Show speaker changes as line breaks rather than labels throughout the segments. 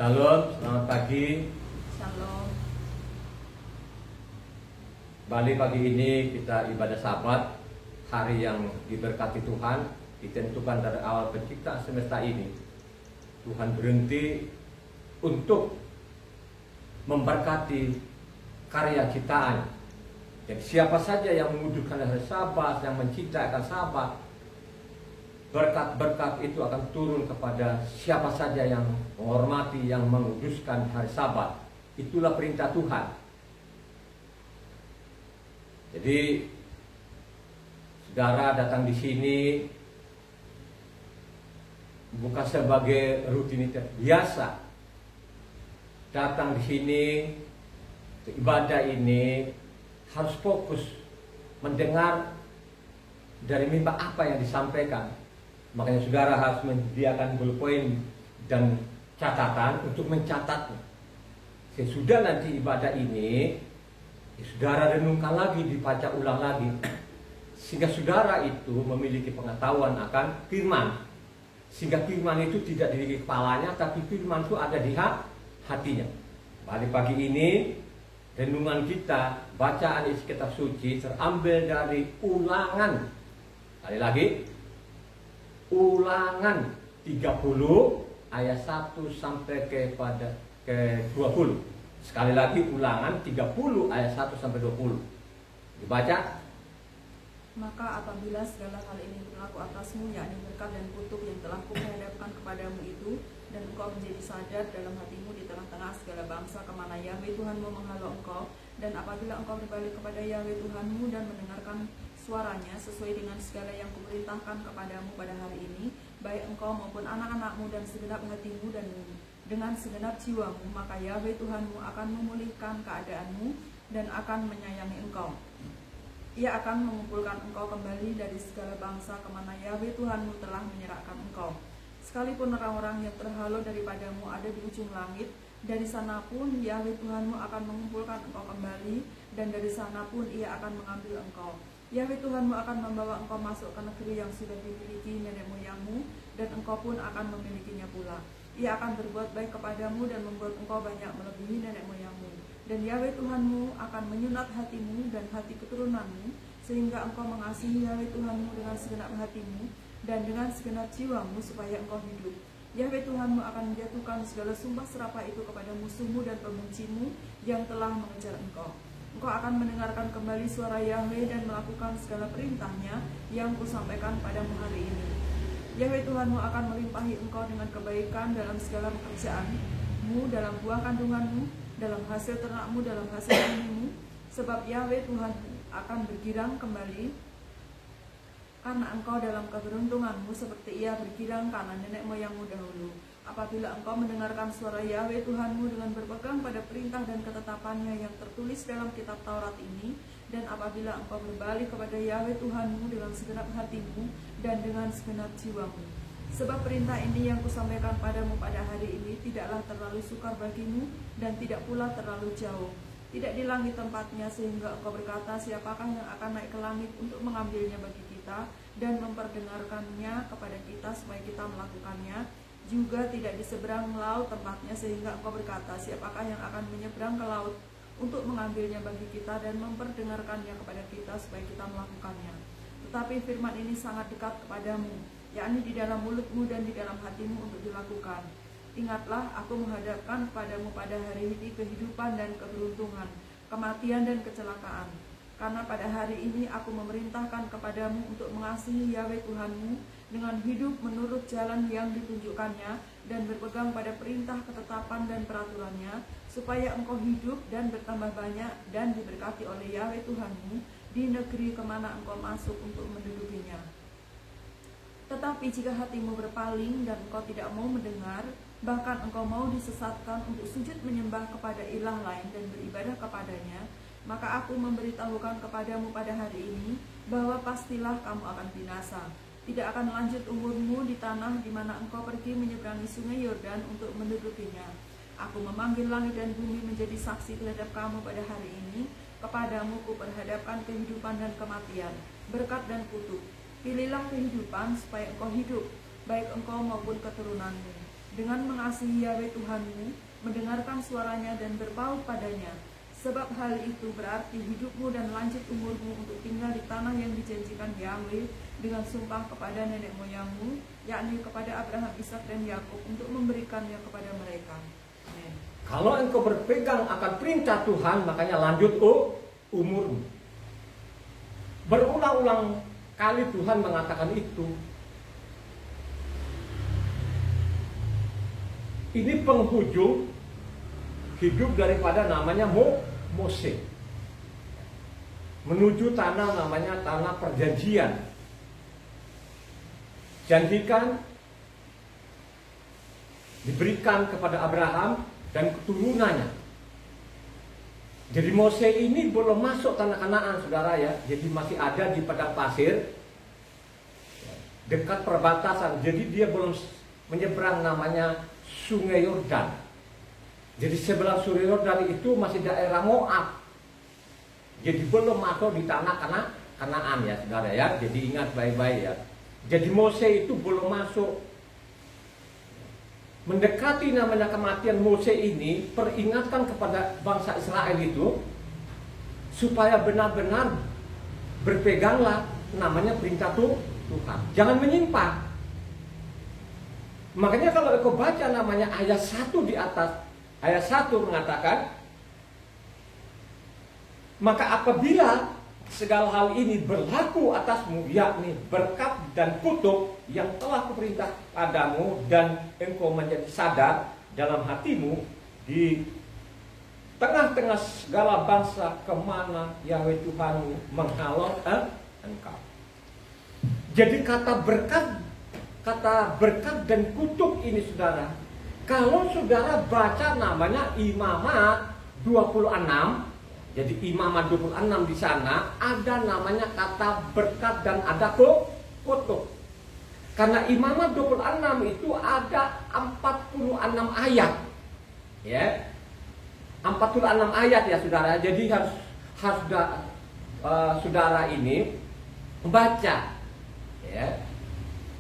Shalom, selamat pagi.
Shalom.
Kembali pagi ini kita ibadah Sabat, hari yang diberkati Tuhan, ditentukan dari awal penciptaan semesta ini. Tuhan berhenti untuk memberkati karya ciptaan. Jadi siapa saja yang mewujudkan hari Sabat, yang menciptakan Sabat, berkat-berkat itu akan turun kepada siapa saja yang menghormati, yang menguduskan hari Sabat. Itulah perintah Tuhan. Jadi saudara datang di sini bukan sebagai rutinitas biasa. Datang di sini ibadah ini harus fokus mendengar dari mimbar apa yang disampaikan. Makanya saudara harus menyediakan pulpen dan catatan untuk mencatatnya. Sesudah nanti ibadah ini, saudara renungkan lagi, dibaca ulang lagi, sehingga saudara itu memiliki pengetahuan akan firman. Sehingga firman itu tidak di kepalanya, tapi firman itu ada di hatinya. Pada pagi ini, renungan kita, bacaan isi kitab suci terambil dari Ulangan. Sekali lagi, Ulangan 30 ayat 1 sampai ke 20. Sekali lagi Ulangan 30 ayat 1 sampai 20. Dibaca.
Maka apabila segala hal ini berlaku atasmu, yakni berkat dan kutuk yang telah kuhadapkan kepadamu itu, dan engkau menjadi sadar dalam hatimu di tengah-tengah segala bangsa kemana Yahweh Tuhanmu menghalau engkau, dan apabila engkau berbalik kepada Yahweh Tuhanmu dan mendengarkan suaranya sesuai dengan segala yang kuperintahkan kepadamu pada hari ini, baik engkau maupun anak-anakmu dan segenap hatimu dan dengan segenap jiwamu, maka Yahweh Tuhanmu akan memulihkan keadaanmu dan akan menyayangi engkau. Ia akan mengumpulkan engkau kembali dari segala bangsa kemana Yahweh Tuhanmu telah menyerahkan engkau. Sekalipun orang-orang yang terhalau daripadamu ada di ujung langit, dari sana pun Yahweh Tuhanmu akan mengumpulkan engkau kembali, dan dari sana pun ia akan mengambil engkau. Yahweh Tuhanmu akan membawa engkau masuk ke negeri yang sudah dimiliki nenek moyangmu, dan engkau pun akan memilikinya pula. Ia akan berbuat baik kepadamu dan membuat engkau banyak melebihi nenek moyangmu. Dan Yahweh Tuhanmu akan menyunat hatimu dan hati keturunanmu, sehingga engkau mengasihi Yahweh Tuhanmu dengan segenap hatimu dan dengan segenap jiwamu, supaya engkau hidup. Yahweh Tuhanmu akan menjatuhkan segala sumpah serapah itu kepada musuhmu dan pembencimu yang telah mengejar engkau. Engkau akan mendengarkan kembali suara Yahweh dan melakukan segala perintahnya yang kusampaikan padamu hari ini. Yahweh Tuhanmu akan melimpahi engkau dengan kebaikan dalam segala pekerjaanmu, dalam buah kandunganmu, dalam hasil ternakmu, dalam hasil bumi, sebab Yahweh Tuhan akan bergirang kembali karena engkau dalam keberuntunganmu, seperti ia bergirang karena nenek moyangmu dahulu. Apabila engkau mendengarkan suara Yahweh Tuhanmu dengan berpegang pada perintah dan ketetapannya yang tertulis dalam kitab Taurat ini, dan apabila engkau berbalik kepada Yahweh Tuhanmu dengan segenap hatimu dan dengan segenap jiwamu. Sebab perintah ini yang kusampaikan padamu pada hari ini tidaklah terlalu sukar bagimu, dan tidak pula terlalu jauh. Tidak di langit tempatnya, sehingga engkau berkata, siapakah yang akan naik ke langit untuk mengambilnya bagi kita dan memperdengarkannya kepada kita supaya kita melakukannya. Juga tidak di seberang laut tempatnya, sehingga engkau berkata, siapakah yang akan menyeberang ke laut untuk mengambilnya bagi kita dan memperdengarkannya kepada kita supaya kita melakukannya. Tetapi firman ini sangat dekat kepadamu, yakni di dalam mulutmu dan di dalam hatimu untuk dilakukan. Ingatlah, aku menghadapkan kepadamu pada hari ini kehidupan dan keberuntungan, kematian dan kecelakaan. Karena pada hari ini aku memerintahkan kepadamu untuk mengasihi Yahweh Tuhanmu dengan hidup menurut jalan yang ditunjukkannya dan berpegang pada perintah, ketetapan dan peraturannya, supaya engkau hidup dan bertambah banyak dan diberkati oleh Yahweh Tuhanmu di negeri kemana engkau masuk untuk mendudukinya. Tetapi jika hatimu berpaling dan engkau tidak mau mendengar, bahkan engkau mau disesatkan untuk sujud menyembah kepada ilah lain dan beribadah kepadanya, maka aku memberitahukan kepadamu pada hari ini bahwa pastilah kamu akan binasa. Tidak akan lanjut umurmu di tanah di mana engkau pergi menyeberangi sungai Yordan untuk mendudukinya. Aku memanggil langit dan bumi menjadi saksi terhadap kamu pada hari ini. Kepadamu kuperhadapkan kehidupan dan kematian, berkat dan kutuk. Pilihlah kehidupan supaya engkau hidup, baik engkau maupun keturunanmu. dengan mengasihi Yahweh Tuhanmu, mendengarkan suaranya dan berpaut padanya. Sebab hal itu berarti hidupmu dan lanjut umurmu untuk tinggal di tanah yang dijanjikan Yahweh dengan sumpah kepada nenek moyangmu, yakni kepada Abraham, Ishak dan Yakub, untuk memberikannya kepada mereka. Amen.
Kalau engkau berpegang akan perintah Tuhan, makanya lanjut umurmu. Berulang-ulang kali Tuhan mengatakan itu. Ini penghujung hidup daripada namanya Mose, menuju tanah namanya tanah perjanjian. Janjikan diberikan kepada Abraham dan keturunannya. Jadi Mose ini belum masuk tanah Kanaan, saudara ya. Jadi masih ada di padang pasir dekat perbatasan. Jadi dia belum menyeberang namanya Sungai Yordan. Jadi sebelah Sungai Yordan itu masih daerah Moab. Jadi belum masuk di tanah Kanaan ya, saudara ya. Jadi ingat baik-baik ya. Jadi Mose itu belum masuk. Mendekati namanya kematian Mose ini, peringatkan kepada bangsa Israel itu supaya benar-benar berpeganglah namanya perintah Tuhan. Jangan menyimpang. Makanya kalau kau baca namanya ayat 1 di atas, ayat 1 mengatakan, maka apabila segala hal ini berlaku atasmu, yakni berkat dan kutuk yang telah kuperintah padamu, dan engkau menjadi sadar dalam hatimu di tengah-tengah segala bangsa kemana Yahweh Tuhanmu menghalau engkau. Jadi kata berkat dan kutuk ini, saudara, kalau saudara baca namanya Imamat 26, jadi Imamat 26 di sana ada namanya kata berkat dan ada kutuk. Karena Imamat 26 itu ada 46 ayat. Ya. 46 ayat ya, saudara. Jadi harus saudara ini baca. Ya.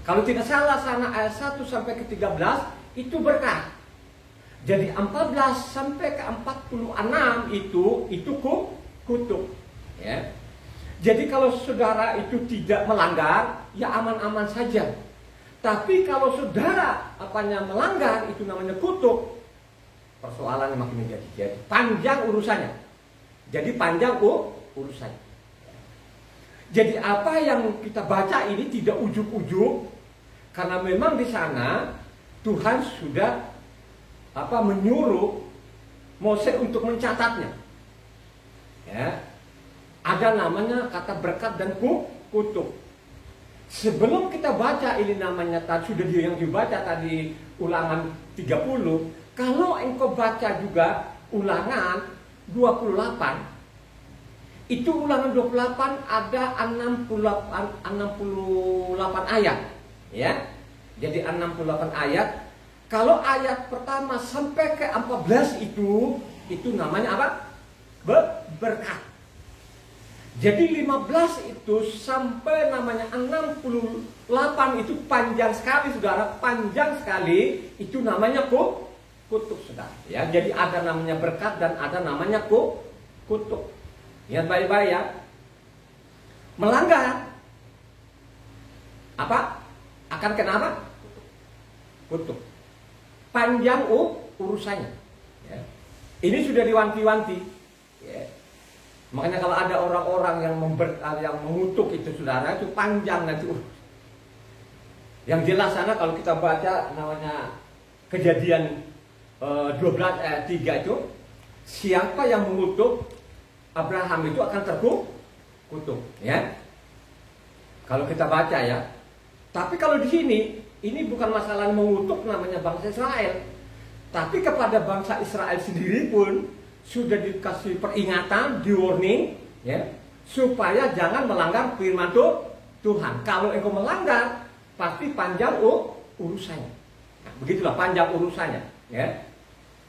Kalau tidak salah sana ayat 1 sampai ke 13 itu berkat. Jadi 14 sampai ke 46 itu kutuk. Ya. Jadi kalau saudara itu tidak melanggar, ya aman-aman saja. Tapi kalau saudara melanggar, itu namanya kutuk. Persoalannya makin jadi panjang urusannya. Jadi panjang urusannya. Jadi apa yang kita baca ini tidak ujuk-ujuk, karena memang di sana Tuhan sudah menyuruh Mose untuk mencatatnya. Ya. Ada namanya kata berkat dan kutuk. Sebelum kita baca ini namanya sudah yang dibaca tadi Ulangan 30. Kalau engkau baca juga Ulangan 28, itu Ulangan 28 ada 68 ayat. Ya. Jadi 68 ayat. Kalau ayat pertama sampai ke 14 itu namanya apa? Berkat. Jadi 15 itu sampai namanya 68 itu panjang sekali, saudara, panjang sekali. Itu namanya kutuk, saudara. Ya, jadi ada namanya berkat dan ada namanya kutuk. Ingat baik-baik ya. Melanggar apa? Akan kenapa? Kutuk. Panjang urusannya. Ya. Ini sudah diwanti-wanti. Ya. Makanya kalau ada orang-orang yang mengutuk itu, saudara, itu panjang nanti. Yang jelas sana kalau kita baca namanya Kejadian 12 ayat 3 itu, siapa yang mengutuk Abraham itu akan terkutuk. Ya. Kalau kita baca ya. Tapi kalau di sini ini bukan masalah mengutuk namanya bangsa Israel, tapi kepada bangsa Israel sendiri pun sudah dikasih peringatan, di warning, ya, supaya jangan melanggar firman Tuhan. Kalau engkau melanggar, pasti panjang urusannya. Nah, begitulah panjang urusannya. Ya.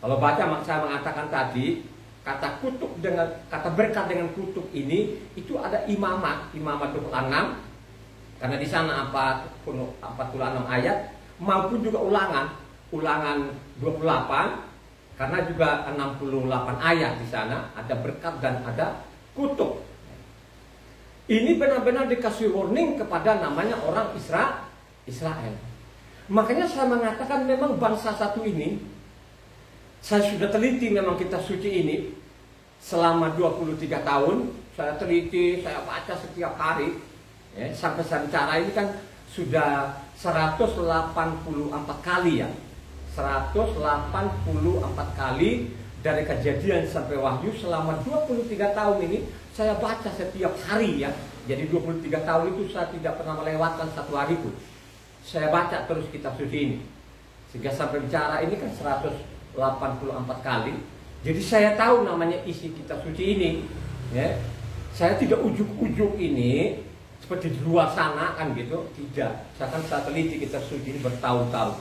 Kalau baca, saya mengatakan tadi kata kutuk dengan kata berkat dengan kutuk ini itu ada Imamat 26. Karena di sana 46 ayat maupun juga Ulangan Ulangan 28, karena juga 68 ayat di sana, ada berkat dan ada kutuk. Ini benar-benar dikasih warning kepada namanya orang Israel. Makanya saya mengatakan memang bangsa satu ini, saya sudah teliti memang kitab suci ini selama 23 tahun. Saya teliti, saya baca setiap hari, ya, sampai saya bicara ini kan sudah 184 kali ya. 184 kali dari Kejadian sampai Wahyu selama 23 tahun ini saya baca setiap hari ya. Jadi 23 tahun itu saya tidak pernah melewatkan satu hari pun. Saya baca terus kitab suci ini. Sehingga sampai bicara ini kan 184 kali. Jadi saya tahu namanya isi kitab suci ini, ya. Saya tidak ujuk-ujuk ini seperti di luar sana kan gitu, tidak. Saya kan saya teliti kitab suci ini bertahun-tahun.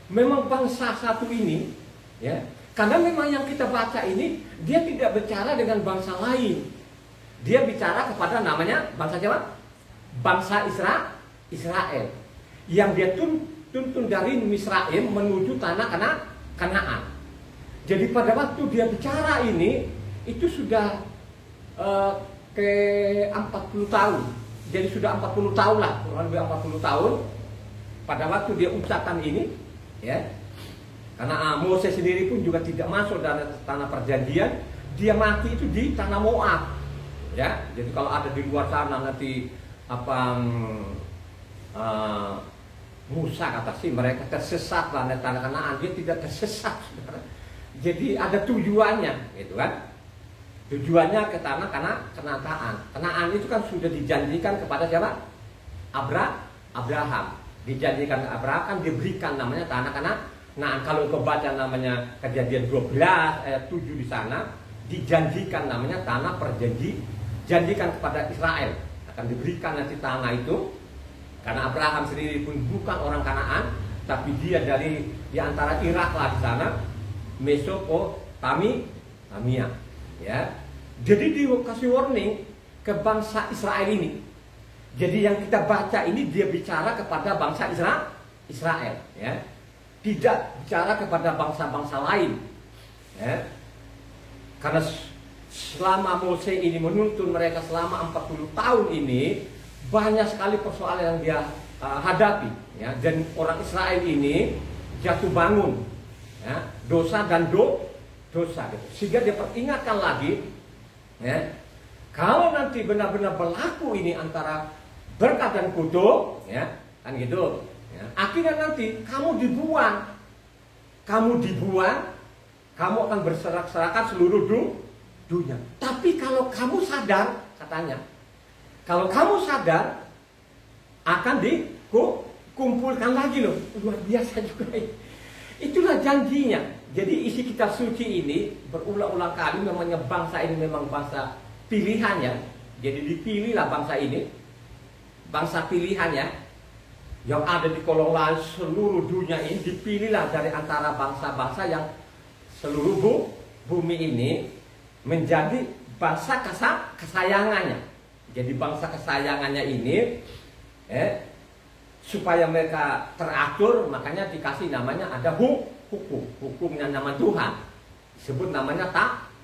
Memang bangsa satu ini, ya, karena memang yang kita baca ini dia tidak bicara dengan bangsa lain. Dia bicara kepada namanya bangsa siapa? Bangsa Israel. Yang dia tuntun dari Misraim menuju tanah Kanaan. Jadi pada waktu dia bicara ini itu sudah ke 40 tahun. Jadi sudah 40 tahun lah, kurang lebih 40 tahun pada waktu dia ucapkan ini, ya. Karena Moses sendiri pun juga tidak masuk dalam tanah perjanjian, dia mati itu di tanah Moab. Ya, jadi kalau ada di luar sana nanti Musa kata sih mereka tersesat lah di tanah Kanaan, dia tidak tersesat. Jadi ada tujuannya, gitu kan? Tujuannya ke tanah Kanaan. Kanaan itu kan sudah dijanjikan kepada siapa? Abraham. Dijanjikan ke Abraham, kan diberikan namanya tanah Kanaan. Kalau kau baca namanya Kejadian 12 ayat 7 di sana, dijanjikan namanya tanah janjikan kepada Israel akan diberikan nanti tanah itu. Karena Abraham sendiri pun bukan orang Kanaan, tapi dia dari di antara Irak lah di sana, Mesopotamia, ya. Jadi dikasih warning ke bangsa Israel ini. Jadi yang kita baca ini dia bicara kepada bangsa Israel, ya. Tidak bicara kepada bangsa-bangsa lain, ya. Karena selama Moses ini menuntun mereka selama 40 tahun ini, banyak sekali persoalan yang dia hadapi, ya. Dan orang Israel ini jatuh bangun, ya, dosa dan dosa gitu. Sehingga dia peringatkan lagi, ya, kalau nanti benar-benar berlaku ini antara berkat dan kutuk, ya, kan gitu, ya, akhirnya nanti kamu dibuang, kamu akan berserak-serakan seluruh dunia. Tapi kalau kamu sadar, katanya, kalau kamu sadar akan dikumpulkan lagi loh. Luar biasa juga. Itulah janjinya. Jadi isi kitab suci ini berulang-ulang kali namanya bangsa ini memang bangsa pilihannya. Jadi dipilihlah bangsa ini, bangsa pilihannya yang ada di kolong seluruh dunia ini, dipilihlah dari antara bangsa-bangsa yang seluruh bumi ini menjadi bangsa kesayangannya. Jadi bangsa kesayangannya ini, supaya mereka teratur, makanya dikasih namanya ada hukumnya nama Tuhan, disebut namanya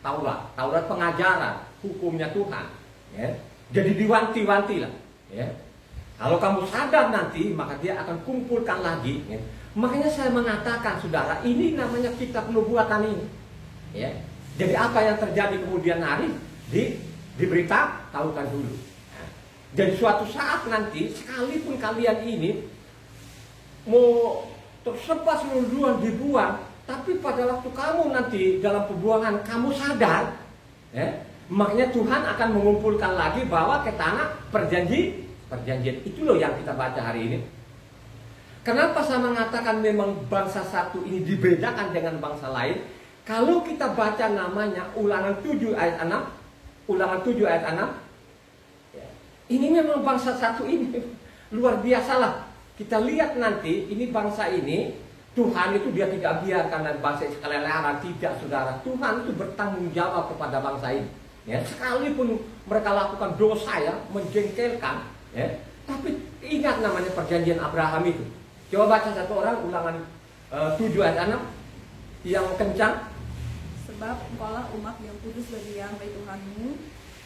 Taurat pengajaran, hukumnya Tuhan, ya. Jadi diwanti-wanti lah, ya. Kalau kamu sadar nanti, maka dia akan kumpulkan lagi, ya. Makanya saya mengatakan, saudara, ini namanya kitab nubuatan ini, ya. Jadi apa yang terjadi kemudian hari diberitahukan dulu. Dan suatu saat nanti, sekalipun kalian ini mau tersebar seluruh dunia dibuang, tapi pada waktu kamu nanti dalam pembuangan kamu sadar, ya, makanya Tuhan akan mengumpulkan lagi bahwa ke tanah perjanjian. Itu loh yang kita baca hari ini. Kenapa saya mengatakan memang bangsa satu ini dibedakan dengan bangsa lain? Kalau kita baca namanya Ulangan 7 ayat 6, ini memang bangsa satu ini luar biasa lah. Kita lihat nanti ini bangsa ini, Tuhan itu dia tidak biarkan dan bangsa kelelahan, tidak, saudara. Tuhan itu bertanggung jawab kepada bangsa ini, ya. Sekalipun mereka lakukan dosa, ya, menjengkelkan, ya, tapi ingat namanya perjanjian Abraham itu. Coba baca satu orang Ulangan 7 ayat 6 yang kencang.
Sebab engkaulah umat yang kudus bagi Yahweh Tuhanmu,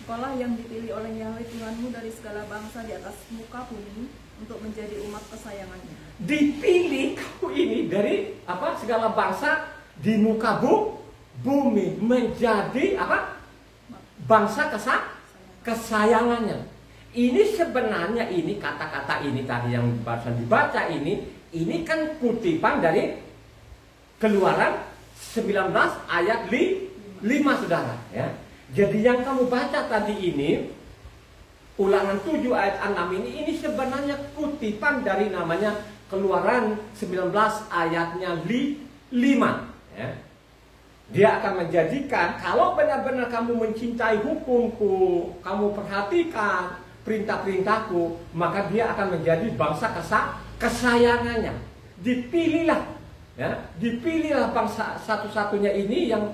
engkaulah yang dipilih oleh Yahweh Tuhanmu dari segala bangsa di atas muka bumi untuk menjadi umat kesayangannya.
Dipilih kamu ini dari apa? Segala bangsa di muka bumi menjadi apa? Bangsa kesayangannya. Ini sebenarnya ini kata-kata ini tadi yang barusan dibaca ini kan kutipan dari Keluaran 19 ayat 5 saudara ya. Jadi yang kamu baca tadi ini Ulangan 7 ayat 6 ini sebenarnya kutipan dari namanya Keluaran 19 ayatnya 5 ya. Dia akan menjadikan kalau benar-benar kamu mencintai hukumku, kamu perhatikan perintah-perintahku, maka dia akan menjadi bangsa kesayangannya. Dipilihlah ya, dipilihlah bangsa satu-satunya ini yang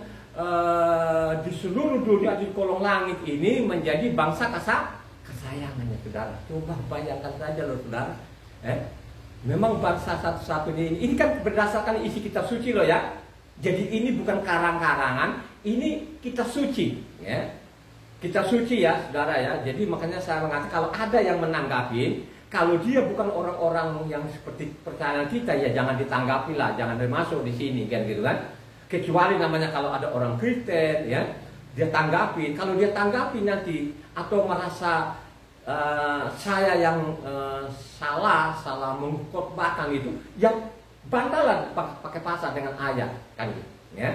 di seluruh dunia di kolong langit ini menjadi bangsa kesayangannya saudara. Coba bayangkan saja loh saudara. Memang bangsa satu-satunya ini kan berdasarkan isi kitab suci loh ya. Jadi ini bukan karang-karangan, ini kitab suci ya. Kitab suci ya saudara ya. Jadi makanya saya mengatakan kalau ada yang menanggapi, kalau dia bukan orang-orang yang seperti percaya kita ya jangan ditanggapi lah, jangan masuk di sini kan gitu kan. Kecuali namanya kalau ada orang Kristen ya, dia tanggapi. Kalau dia tanggapi nanti atau merasa saya yang salah mengkhotbahkan itu, yang bantalan pakai pasal dengan ayat kan gitu ya.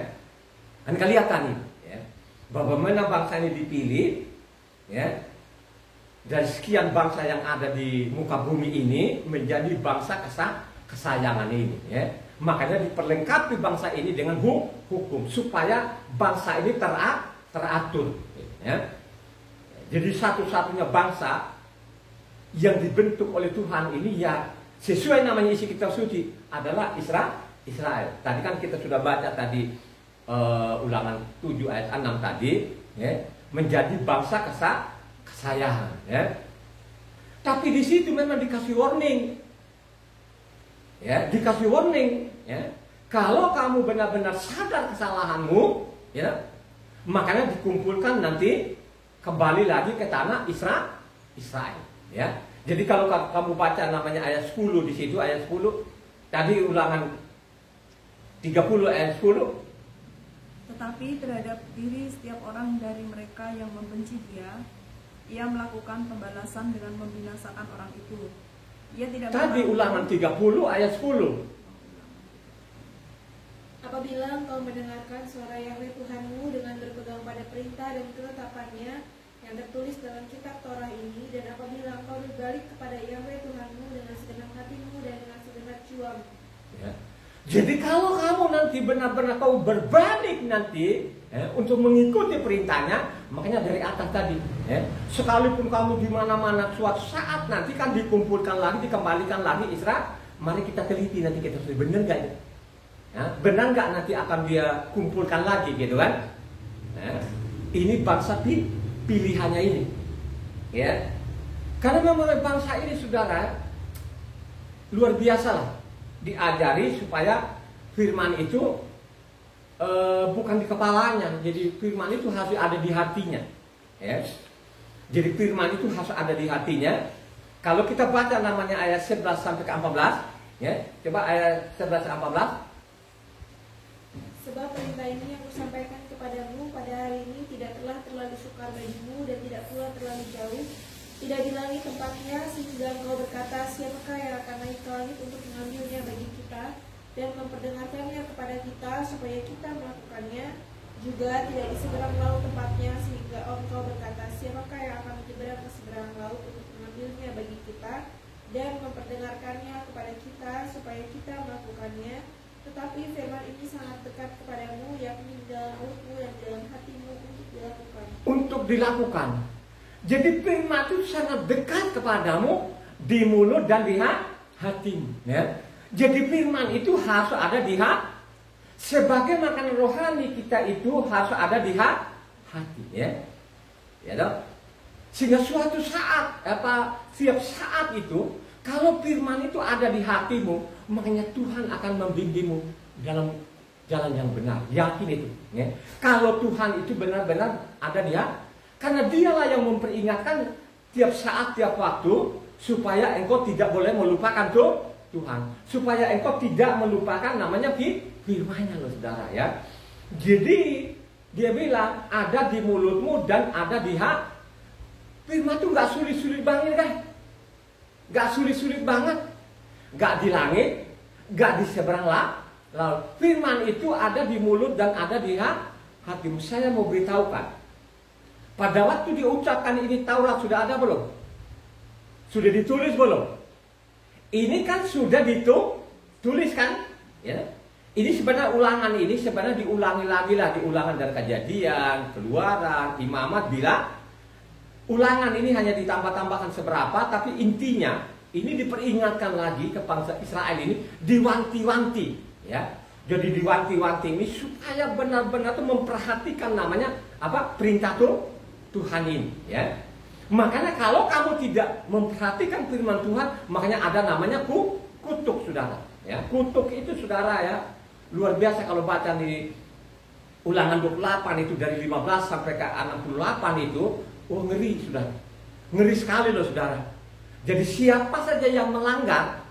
Kan kelihatan ini ya. Bagaimana bangsa ini dipilih ya. Dari sekian bangsa yang ada di muka bumi ini menjadi bangsa kesayangan ini ya. Makanya diperlengkapi bangsa ini dengan hukum supaya bangsa ini teratur ya. Jadi satu-satunya bangsa yang dibentuk oleh Tuhan ini ya sesuai namanya isi kitab suci adalah Israel. Tadi kan kita sudah baca tadi Ulangan 7 ayat 6 tadi ya, menjadi bangsa kesayangan ya. Tapi di situ memang dikasih warning. Ya, dikasih warning ya. Kalau kamu benar-benar sadar kesalahanmu ya, makanya dikumpulkan nanti kembali lagi ke tanah Israel ya. Jadi kalau kamu baca namanya ayat 10 di situ ayat 10 tadi Ulangan 30 ayat 10.
Tetapi terhadap diri setiap orang dari mereka yang membenci dia, ia melakukan pembalasan dengan membinasakan orang itu. Ia tidak
tadi Ulangan 30 ayat 10.
Apabila engkau mendengarkan suara Yahweh Tuhanmu dengan berpegang pada perintah dan ketetapannya yang tertulis dalam kitab Torah ini, dan apabila engkau berbalik kepada Yahweh Tuhanmu dengan segenap hatimu dan dengan segenap jiwamu. Ya.
Jadi kalau kamu nanti benar-benar kau berbalik nanti untuk mengikuti perintahnya, makanya dari atas tadi, sekalipun kamu di mana-mana suatu saat nanti kan dikumpulkan lagi, dikembalikan lagi Israel, mari kita teliti nanti kita benar nggak ya? Benar nggak nanti akan dia kumpulkan lagi gitu kan? Ini bangsa pilihannya ini, ya. Karena memang bangsa ini saudara luar biasa lah. Diajari supaya firman itu bukan di kepalanya, jadi firman itu harus ada di hatinya ya. Jadi firman itu harus ada di hatinya. Kalau kita baca namanya ayat 11 sampai ke 14 ya, coba ayat 11 sampai 14.
Sebab perintah ini yang kusampaikan kepadamu pada hari ini tidak telah terlalu sukar bagimu dan tidak pula terlalu jauh, tidak di langit tempatnya, sehingga engkau berkata, siapakah yang akan naik ke langit untuk mengambilnya bagi kita dan memperdengarkannya kepada kita supaya kita melakukannya, juga tidak di seberang laut tempatnya, sehingga engkau berkata, siapakah yang akan menyeberang ke seberang laut untuk mengambilnya bagi kita dan memperdengarkannya kepada kita supaya kita melakukannya. Tetapi firman ini sangat dekat kepadamu, yakni di dalam mulutmu dan di dalam hatimu untuk dilakukan.
Untuk dilakukan. Jadi firman itu sangat dekat kepadamu di mulut dan di hatimu. Ya. Jadi firman itu harus ada di hati. Sebagai makanan rohani kita itu harus ada di hati. Ya, ya dong. Sehingga suatu saat, setiap saat itu, kalau firman itu ada di hatimu, makanya Tuhan akan membimbingmu dalam jalan yang benar. Yakin itu. Ya. Kalau Tuhan itu benar-benar ada dia, karena dialah yang memperingatkan tiap saat, tiap waktu, supaya engkau tidak boleh melupakan Tuhan. Supaya engkau tidak melupakan namanya firman-Nya loh saudara ya. Jadi dia bilang ada di mulutmu dan ada di hati. Firman itu gak sulit-sulit banget kan? Gak sulit-sulit banget. Gak di langit, gak di seberang laut. Firman itu ada di mulut dan ada di hatimu. Saya mau beritahukan. Pada waktu diucapkan ini Taurat sudah ada belum? Sudah ditulis belum? Ini kan sudah ditulis kan? Ya. Ini sebenarnya ulangan ini sebenarnya diulangi lagi lah, diulangan dari Kejadian, Keluaran, Imamat, bila ulangan ini hanya ditambah-tambahkan seberapa, tapi intinya ini diperingatkan lagi ke bangsa Israel ini, diwanti-wanti, ya. Jadi diwanti-wanti ini supaya benar-benar tuh memperhatikan namanya apa? Perintah Tuhan ini, ya. Makanya kalau kamu tidak memperhatikan firman Tuhan, makanya ada namanya kutuk, saudara. Ya, kutuk itu saudara ya, luar biasa kalau baca di Ulangan 28 itu dari 15 sampai ke 68 itu, oh ngeri saudara. Ngeri sekali loh saudara. Jadi siapa saja yang melanggar,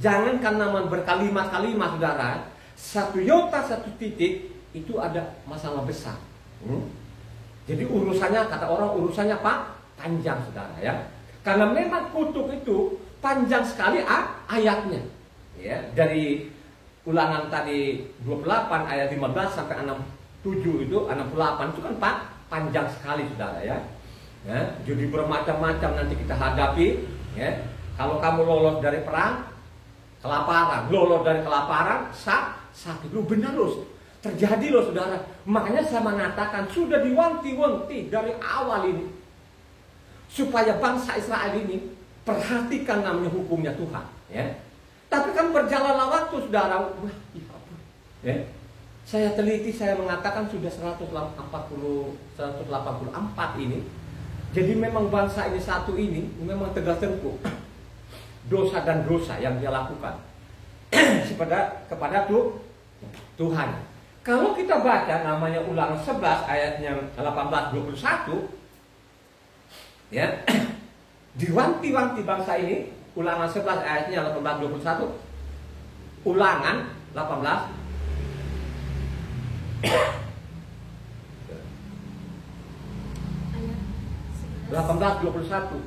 jangankan nama berkalimat-kalimat saudara, satu iota, satu titik itu ada masalah besar. Jadi urusannya, kata orang urusannya panjang saudara ya. Karena memang kutuk itu panjang sekali ayatnya. Ya, dari Ulangan tadi 28 ayat 15 sampai 67 itu 68 itu kan panjang sekali saudara ya. Ya, jadi bermacam-macam nanti kita hadapi ya. Kalau kamu lolos dari perang, kelaparan, lolos dari kelaparan, sakit. Lu benar loh, terjadi loh saudara. Makanya saya mengatakan sudah diwanti-wanti dari awal ini, supaya bangsa Israel ini perhatikan namanya hukumnya Tuhan ya. Tapi kan berjalanlah waktu saudara. Wah, ya. Saya teliti, saya mengatakan sudah 184 ini. Jadi memang bangsa ini satu ini memang tegas tengkuk. Dosa dan dosa yang dia lakukan kepada Tuhan. Kalau kita baca namanya Ulangan 11 ayatnya 18-21 ya. Diwanti-wanti bangsa ini, Ulangan 11 ayatnya 18-21. Ulangan 18 18-21.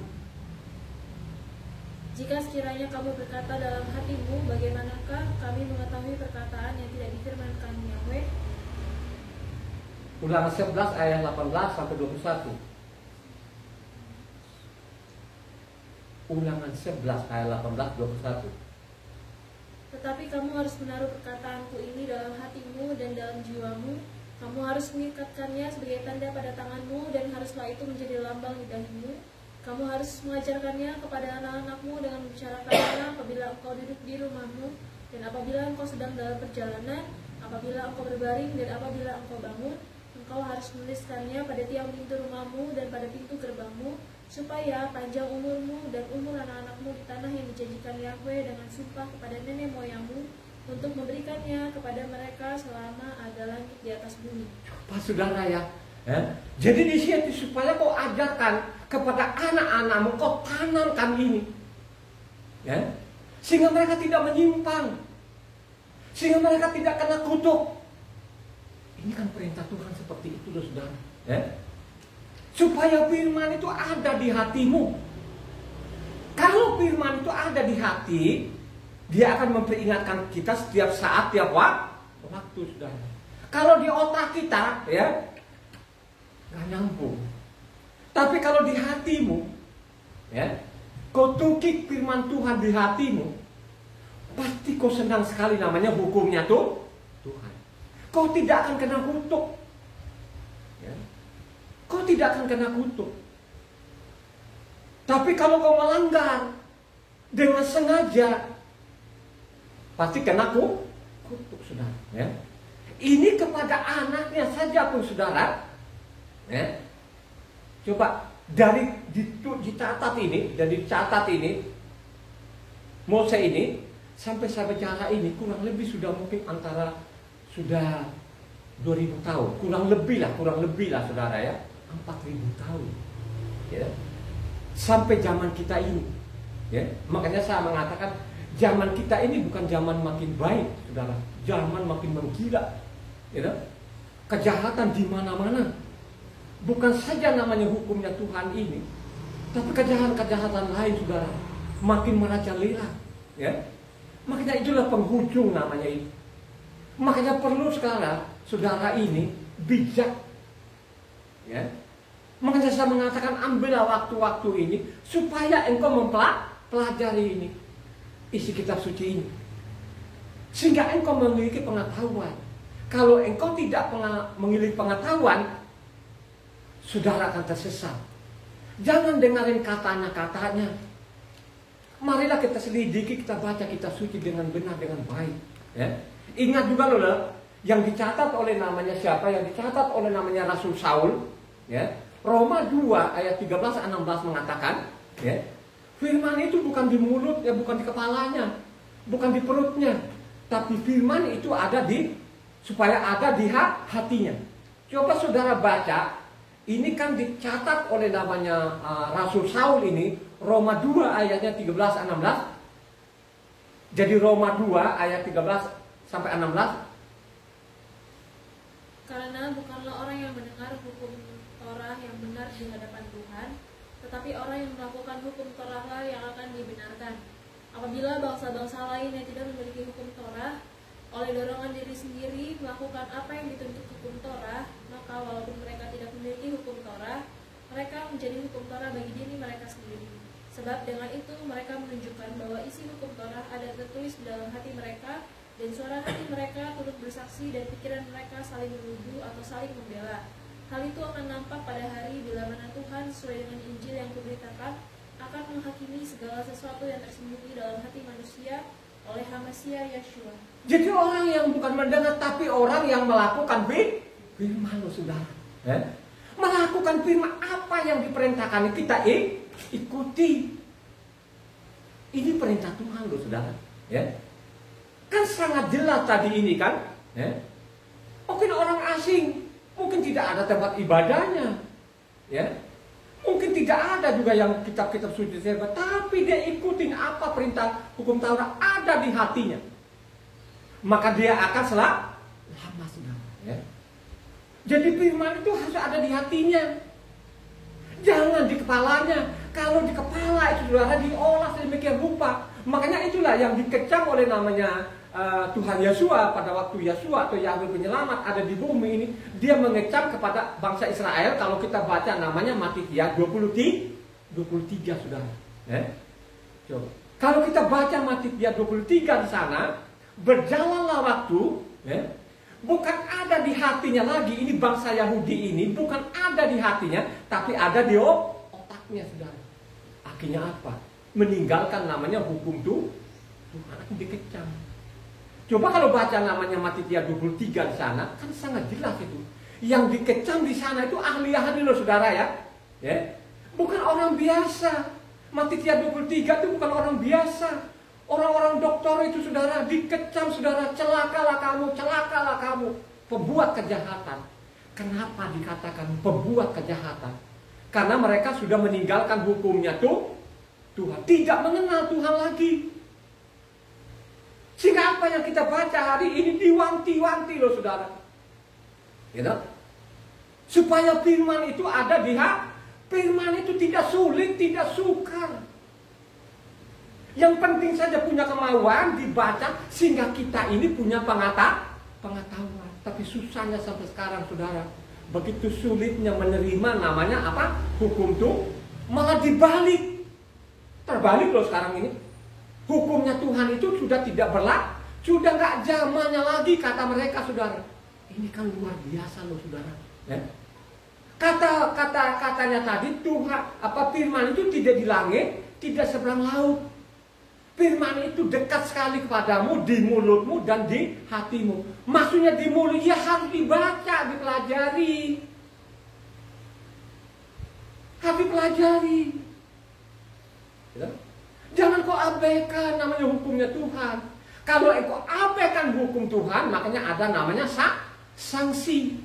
Jika sekiranya kamu berkata dalam hatimu, bagaimanakah kami mengetahui perkataan yang tidak difirmankan Yahweh?
Ulangan 11 ayat 18 sampai 21. Ulangan 11 ayat 18-21.
Tetapi kamu harus menaruh perkataanku ini dalam hatimu dan dalam jiwamu. Kamu harus mengikatkannya sebagai tanda pada tanganmu, dan haruslah itu menjadi lambang di dahimu. Kamu harus mengajarkannya kepada anak-anakmu dengan membicarakannya apabila engkau duduk di rumahmu, dan apabila engkau sedang dalam perjalanan, apabila engkau berbaring, dan apabila engkau bangun. Engkau harus menuliskannya pada tiang pintu rumahmu dan pada pintu gerbangmu, supaya panjang umurmu dan umur anak-anakmu di tanah yang dijanjikan Yahweh dengan sumpah kepada nenek moyangmu, untuk memberikannya kepada mereka selama ada langit di atas bumi.
Pak saudara ya, jadi di sini supaya kau ajarkan kepada anak-anakmu, kau tanamkan ini, ya, sehingga mereka tidak menyimpang, sehingga mereka tidak kena kutuk. Ini kan perintah Tuhan seperti itu loh saudara, ya. Supaya firman itu ada di hatimu. Kalau firman itu ada di hati, dia akan memperingatkan kita setiap saat, tiap waktu saudara. Kalau di otak kita, ya, nggak nyambung. Tapi kalau di hatimu, ya, kau tukik firman Tuhan di hatimu, pasti kau senang sekali namanya hukumnya tuh Tuhan. Kau tidak akan kena kutuk. Ya. Kau tidak akan kena kutuk. Tapi kalau kau melanggar dengan sengaja, pasti kena kutuk saudara. Ya. Ini kepada anaknya saja pun saudara. Ya. Coba dicatat ini, dan dicatat ini, Mose ini sampai sejarah ini kurang lebih sudah mungkin antara sudah 2000 tahun, kurang lebih lah saudara ya, 4000 tahun ya. Sampai zaman kita ini ya. Makanya saya mengatakan zaman kita ini bukan zaman makin baik saudara, zaman makin menggila ya. Kejahatan di mana-mana, bukan saja namanya hukumnya Tuhan ini, tapi kejahatan-kejahatan lain saudara makin merajalela ya. Makanya itulah penghujung namanya itu. Makanya perlu sekarang saudara ini bijak ya. Makanya saya mengatakan ambillah waktu-waktu ini supaya engkau mempelajari ini, isi kitab suci ini, sehingga engkau memiliki pengetahuan. Kalau engkau tidak memiliki pengetahuan, saudara akan tersesat. Jangan dengarin katanya. Marilah kita selidiki, kita baca kitab suci dengan benar, dengan baik ya. Ingat juga loh, yang dicatat oleh namanya siapa? Yang dicatat oleh namanya Rasul Saul ya. Roma 2 ayat 13-16 mengatakan ya, firman itu bukan di mulut ya, bukan di kepalanya, bukan di perutnya, tapi firman itu ada supaya ada di hatinya. Coba saudara baca, ini kan dicatat oleh namanya Rasul Saul ini, Roma 2 ayatnya 13-16. Jadi Roma 2 ayat 13-16.
Karena bukanlah orang yang mendengar hukum Torah yang benar di hadapan Tuhan, tetapi orang yang melakukan hukum Torah lah yang akan dibenarkan. Apabila bangsa-bangsa lain yang tidak memiliki hukum Torah, oleh dorongan diri sendiri melakukan apa yang dituntut hukum Torah, maka walaupun mereka tidak memiliki hukum Torah, mereka menjadi hukum Torah bagi diri mereka sendiri. Sebab dengan itu mereka menunjukkan bahwa isi hukum Torah ada tertulis di dalam hati mereka, dan suara hati mereka turut bersaksi, dan pikiran mereka saling menuduh atau saling membela. Hal itu akan nampak pada hari bila mana Tuhan sesuai dengan Injil yang kuberitakan akan menghakimi segala sesuatu yang tersembunyi dalam hati manusia oleh Hamasia Yeshua.
Jadi orang yang bukan mendengar, tapi orang yang melakukan firman loh saudara ya? Melakukan firman, apa yang diperintahkan kita ikuti. Ini perintah Tuhan loh saudara ya. Kan sangat jelas tadi ini kan ya? Mungkin orang asing, mungkin tidak ada tempat ibadahnya ya. Mungkin tidak ada juga yang kitab-kitab suci serba, tapi dia ikutin apa perintah hukum Taurat ada di hatinya. Maka dia akan selamat saudara ya. Jadi firman itu harus ada di hatinya, jangan di kepalanya. Kalau di kepala itu saudara diolah sedemikian rupa. Makanya itulah yang dikecam oleh namanya Tuhan Yeshua pada waktu Yeshua atau Yahweh penyelamat ada di bumi ini. Dia mengecam kepada bangsa Israel. Kalau kita baca namanya Matitia 23 saudara ya. Coba. Kalau kita baca Matitia 23 di sana, berjalanlah waktu ya, bukan ada di hatinya lagi. Ini bangsa Yahudi ini bukan ada di hatinya, tapi ada di otaknya saudara. Akhirnya apa? Meninggalkan namanya hukum Tuhan, dikecam. Coba kalau baca namanya Matitia 23 di sana, kan sangat jelas itu. Yang dikecam di sana itu ahli-ahli loh saudara ya. Bukan orang biasa. Matitia 23 itu bukan orang biasa. Orang-orang doktor itu saudara dikecam saudara, celakalah kamu, pembuat kejahatan. Kenapa dikatakan pembuat kejahatan? Karena mereka sudah meninggalkan hukumnya Tuhan, tidak mengenal Tuhan lagi. Sehingga apa yang kita baca hari ini diwanti-wanti loh saudara gitu? Supaya firman itu ada di hati. Firman itu tidak sulit, tidak sukar. Yang penting saja punya kemauan dibaca, sehingga kita ini punya pengetahuan. Tapi susahnya sampai sekarang saudara, begitu sulitnya menerima namanya apa? Hukum Tuhan. Malah dibalik. Terbalik loh sekarang ini. Hukumnya Tuhan itu sudah tidak berlaku, sudah nggak zamannya lagi kata mereka saudara. Ini kan luar biasa loh saudara ya. Katanya tadi Tuhan firman itu tidak di langit, tidak seberang laut. Firman itu dekat sekali kepadamu, di mulutmu dan di hatimu. Maksudnya di mulut ya harus dibaca, dipelajari. Harus dipelajari ya? Jangan kau abaikan namanya hukumnya Tuhan. Kalau engkau abaikan hukum Tuhan, makanya ada namanya sanksi.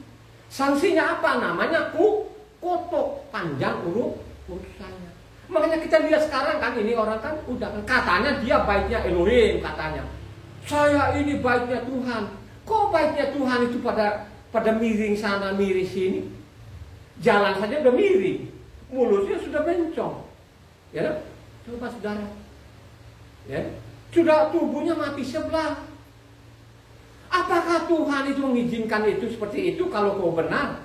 Sanksinya apa? Namanya kutuk, panjang urusannya. Makanya kita lihat sekarang kan, ini orang kan udah kan katanya dia baiknya Elohim katanya. Saya ini baiknya Tuhan. Kok baiknya Tuhan itu pada miring sana miring sini? Jalan saja udah miring, mulutnya sudah bencong. Ya, coba saudara. Ya, sudah tubuhnya mati sebelah. Apakah Tuhan itu mengizinkan itu seperti itu kalau kau benar?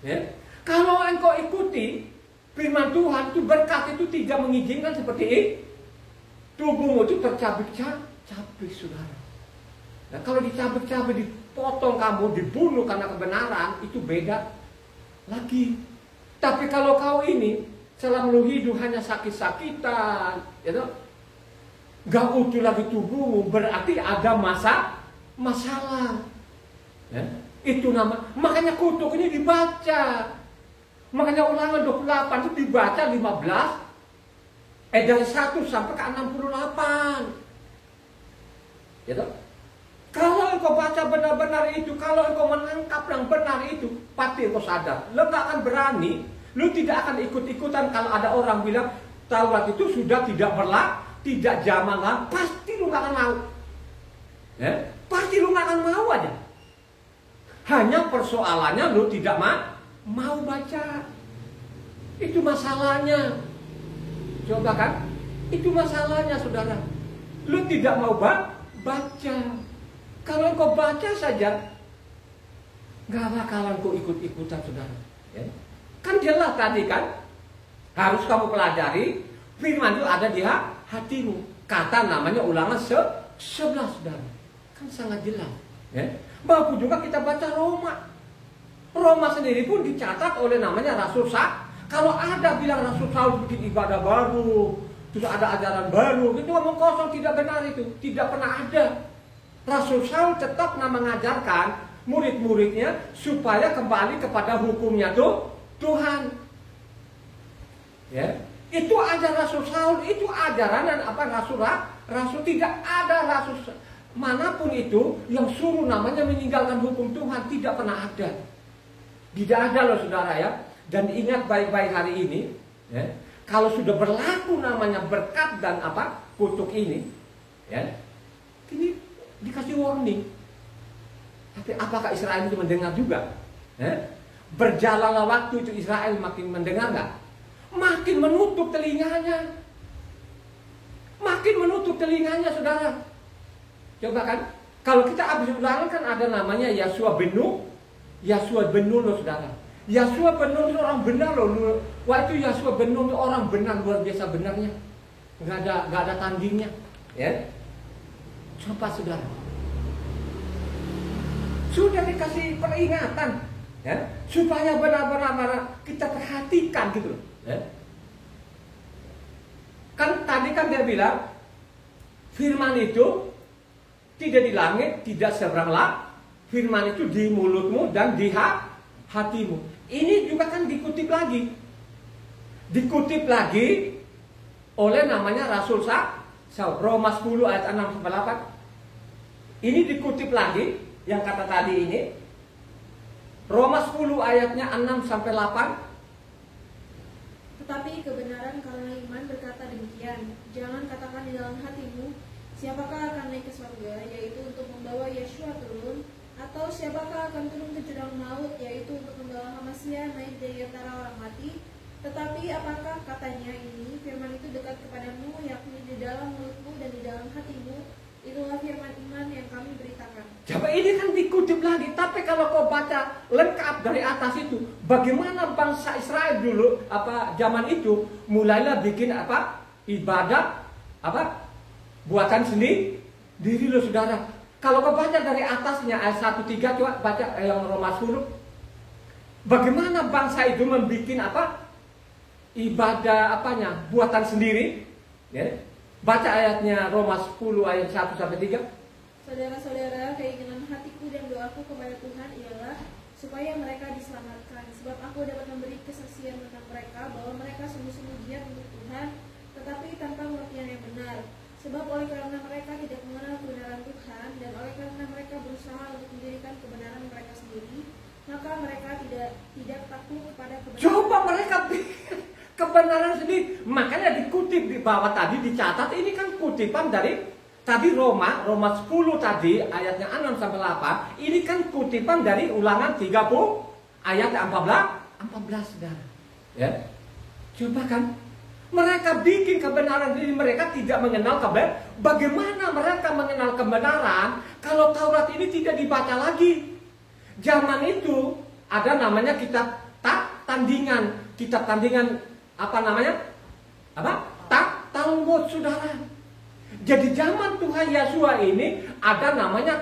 Ya. Kalau engkau ikuti firman Tuhan itu, berkat itu tidak mengizinkan seperti itu. Tubuhmu itu tercabik-cabik, saudara. Nah, kalau dicabik-cabik, dipotong kamu, dibunuh karena kebenaran, itu beda lagi. Tapi kalau kau ini selama hidup hanya sakit-sakitan, ya, gak utuh lagi tubuhmu, berarti ada masalah. Ya, itu makanya kutuk ini dibaca. Makanya Ulangan 28 itu dibaca 15 dari 1 sampai ke 68. Ya toh? Kalau engkau baca benar-benar itu, kalau engkau menangkap yang benar itu, pasti engkau sadar. Lu gak akan berani, lu tidak akan ikut-ikutan kalau ada orang bilang Taurat itu sudah tidak tidak zaman lah, pasti lu gak akan mau. Ya? Pasti lu gak akan mau aja. Hanya persoalannya lu tidak mau baca. Itu masalahnya. Coba kan? Itu masalahnya, saudara. Lu tidak mau baca. Kalau engkau baca saja, gak bakalan kau ikut-ikutan, saudara. Ya? Kan jelas tadi kan, harus kamu pelajari firman itu ada di hatimu. Kata namanya Ulangan 11, saudara. Kan sangat jelas. Ya? Bahkan juga kita baca Roma sendiri pun dicatat oleh namanya Rasul Saul. Kalau ada bilang Rasul Saul bikin ibadah baru, terus ada ajaran baru, itu ngomong kosong, tidak benar itu. Tidak pernah ada. Rasul Saul tetap mengajarkan murid-muridnya supaya kembali kepada hukumnya Tuhan. Ya, itu ajaran Rasul Saul, itu ajaran dan apa Rasul tidak ada Rasul manapun itu yang suruh namanya meninggalkan hukum Tuhan, tidak pernah ada. Tidak ada loh, saudara ya. Dan ingat baik-baik hari ini, ya, kalau sudah berlaku namanya berkat dan apa kutuk ini, ya, ini dikasih warning. Tapi apakah Israel itu mendengar juga? Berjalanlah waktu itu Israel makin mendengar nggak? Makin menutup telinganya. Makin menutup telinganya, saudara. Coba kan, kalau kita habis Ulangan kan ada namanya Yosua bin Nun loh, saudara. Yosua bin Nun itu orang benar loh. Wah, itu Yosua bin Nun itu orang benar, luar biasa benarnya. Nggak ada tandingnya, ya. Coba, saudara. Sudah dikasih peringatan, ya, supaya benar-benar kita perhatikan gitu loh. Ya. Kan tadi kan dia bilang firman itu tidak di langit, tidak seberang laut. Firman itu di mulutmu dan di hatimu. Ini juga kan dikutip lagi. Dikutip lagi oleh namanya Rasul Saul. Roma 10 ayat 6-8. Ini dikutip lagi yang kata tadi ini. Roma 10 ayatnya 6-8.
Tetapi kebenaran karena iman berkata demikian, jangan katakan di dalam hatimu, siapakah akan naik ke surga, yaitu untuk membawa Yeshua turun, atau siapakah akan turun ke jurang maut, yaitu untuk membawa Hamasya naik dari antara orang mati. Tetapi apakah katanya ini, firman itu dekat kepadamu, yakni di dalam mulutmu dan di dalam hatimu. Itulah firman iman yang kami beritakan.
Coba ini kan dikutip lagi. Tapi kalau kau baca lengkap dari atas itu, bagaimana bangsa Israel dulu zaman itu mulailah bikin ibadah buatan sendiri diri lo, saudara. Kalau kau baca dari atasnya ayat 1-3, coba baca yang Roma 10. Bagaimana bangsa itu membuat ibadah buatan sendiri, ya. Baca ayatnya Roma 10 ayat 1-3.
Saudara-saudara, keinginan hatiku dan doaku kepada Tuhan ialah supaya mereka diselamatkan. Sebab aku dapat memberi kesaksian tentang mereka bahwa mereka sungguh-sungguh giat untuk Tuhan, tetapi tanpa pengertian yang benar. Sebab oleh karena mereka tidak mengenal kebenaran Tuhan dan oleh karena mereka berusaha untuk mendirikan kebenaran mereka sendiri, maka mereka tidak takluk kepada kebenaran.
Coba mereka bikin kebenaran sendiri. Makanya dikutip di bawah tadi dicatat, ini kan kutipan dari tadi Roma 10 tadi ayatnya 6 sampai 8. Ini kan kutipan dari Ulangan 30 ayat 14 Saudara. Ya. Coba kan mereka bikin kebenaran diri mereka tidak mengenal kebenaran. Bagaimana mereka mengenal kebenaran kalau Taurat ini tidak dibaca lagi? Zaman itu ada namanya kitab tandingan. Kitab tandingan apa namanya? Talmud Saudara. Jadi zaman Tuhan Yesus ini ada namanya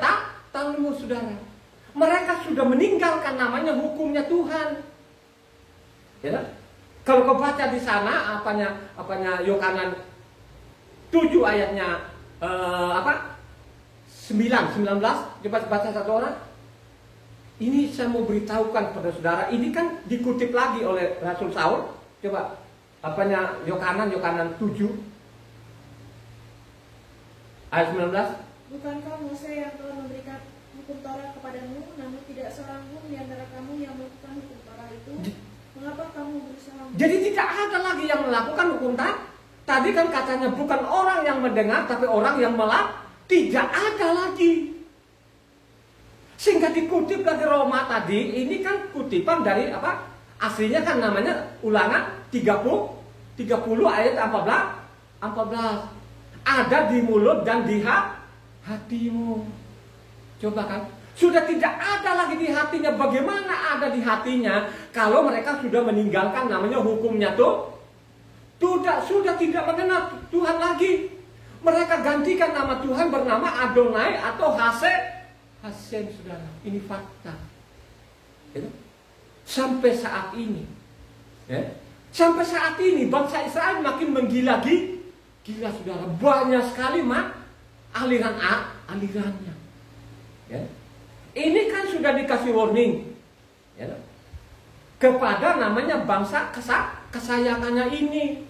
Talmud Saudara. Mereka sudah meninggalkan namanya hukumnya Tuhan. Ya. Kalau kau baca di sana apanya Yohanan 7 ayatnya 19 coba baca satu orang. Ini saya mau beritahukan kepada saudara, ini kan dikutip lagi oleh Rasul Saul. Coba Yohanan 7 ayat 19.
Bukankah Mose yang telah memberikan hukum Taurat kepadamu, namun tidak seorang pun di antara kamu yang melakukan hukum Taurat itu? Mengapa kamu berusaha?
Jadi tidak ada lagi yang melakukan hukum Taurat. Tadi kan katanya bukan orang yang mendengar, tapi orang yang melakukan. Tidak ada lagi. Sehingga dikutip dari Roma tadi, ini kan kutipan dari apa? Aslinya kan namanya Ulangan 30 ayat 14. Ada di mulut dan di hatimu. Coba kan? Sudah tidak ada lagi di hatinya. Bagaimana ada di hatinya kalau mereka sudah meninggalkan namanya hukumnya tuh? Sudah tidak mengenal Tuhan lagi. Mereka gantikan nama Tuhan bernama Adonai atau Hasem, saudara. Ini fakta. Ya. Sampai saat ini. Ya. Sampai saat ini bangsa Israel makin menggila, saudara. Banyak sekali alirannya. Ya. Ini kan sudah dikasih warning ya, kepada namanya bangsa kesayangannya ini.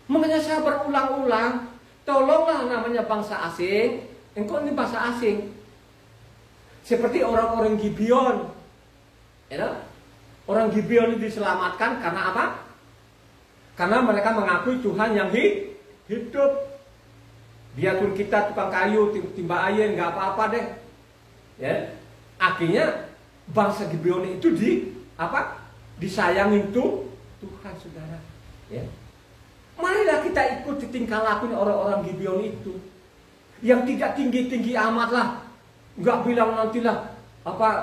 Makanya saya berulang-ulang, tolonglah namanya bangsa asing. Engkau ini bangsa asing. Seperti orang-orang Gibeon. Ya, orang Gibeon diselamatkan karena apa? Karena mereka mengakui Tuhan yang hidup. Biarpun kita tukang kayu, timba ayen, nggak apa-apa deh. Ya, akhirnya bangsa Gibeon itu disayangin Tuhan, saudara. Ya. Marilah kita ikuti tingkah lakunya orang-orang Gibeon itu, yang tidak tinggi-tinggi amat lah, nggak bilang nantilah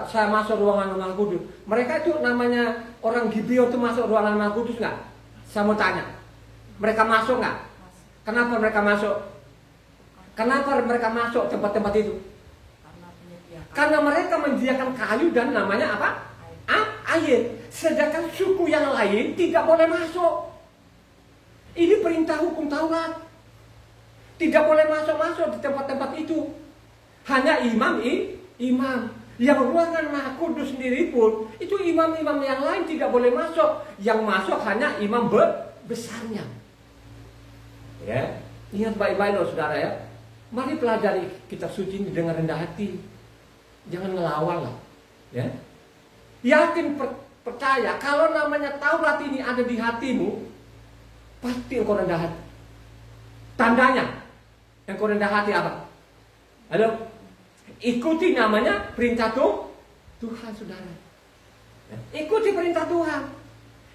saya masuk ruangan Maha Kudus. Mereka itu namanya orang Gibeon itu masuk ruangan Maha Kudus nggak? Saya mau tanya, mereka masuk nggak? Kenapa mereka masuk? Kenapa mereka masuk tempat-tempat itu? Karena mereka menyediakan kayu dan namanya apa? Air. Sedangkan suku yang lain tidak boleh masuk. Ini perintah hukum Taurat. Tidak boleh masuk di tempat-tempat itu. Hanya imam. Yang ruangan Maha Kudus sendiri pun, itu imam-imam yang lain tidak boleh masuk. Yang masuk hanya imam besarnya. Ya, ingat baik-baik loh saudara ya. Mari pelajari kitab suci ini dengan rendah hati. Jangan ngelawan lah, ya. Yakin percaya kalau namanya Taurat ini ada di hatimu, pasti engkau rendah hati. Tandanya engkau rendah hati apa? Halo, ikuti namanya perintah Tuhan, saudara. Ya. Ikuti perintah Tuhan.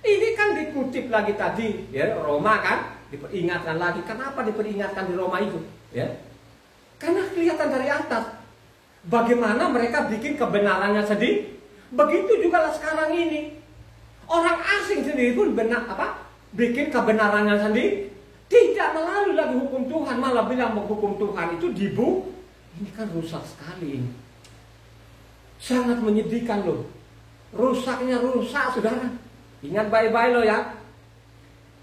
Ini kan dikutip lagi tadi, ya Roma kan, diperingatkan lagi. Kenapa diperingatkan di Roma itu? Ya, karena kelihatan dari atas. Bagaimana mereka bikin kebenarannya sendiri. Begitu juga sekarang ini. Orang asing sendiri pun bikin kebenarannya sendiri. Tidak melalui lagi hukum Tuhan. Malah bilang hukum Tuhan itu dibu. Ini kan rusak sekali ini. Sangat menyedihkan loh. Rusaknya rusak, saudara. Ingat baik-baik loh ya.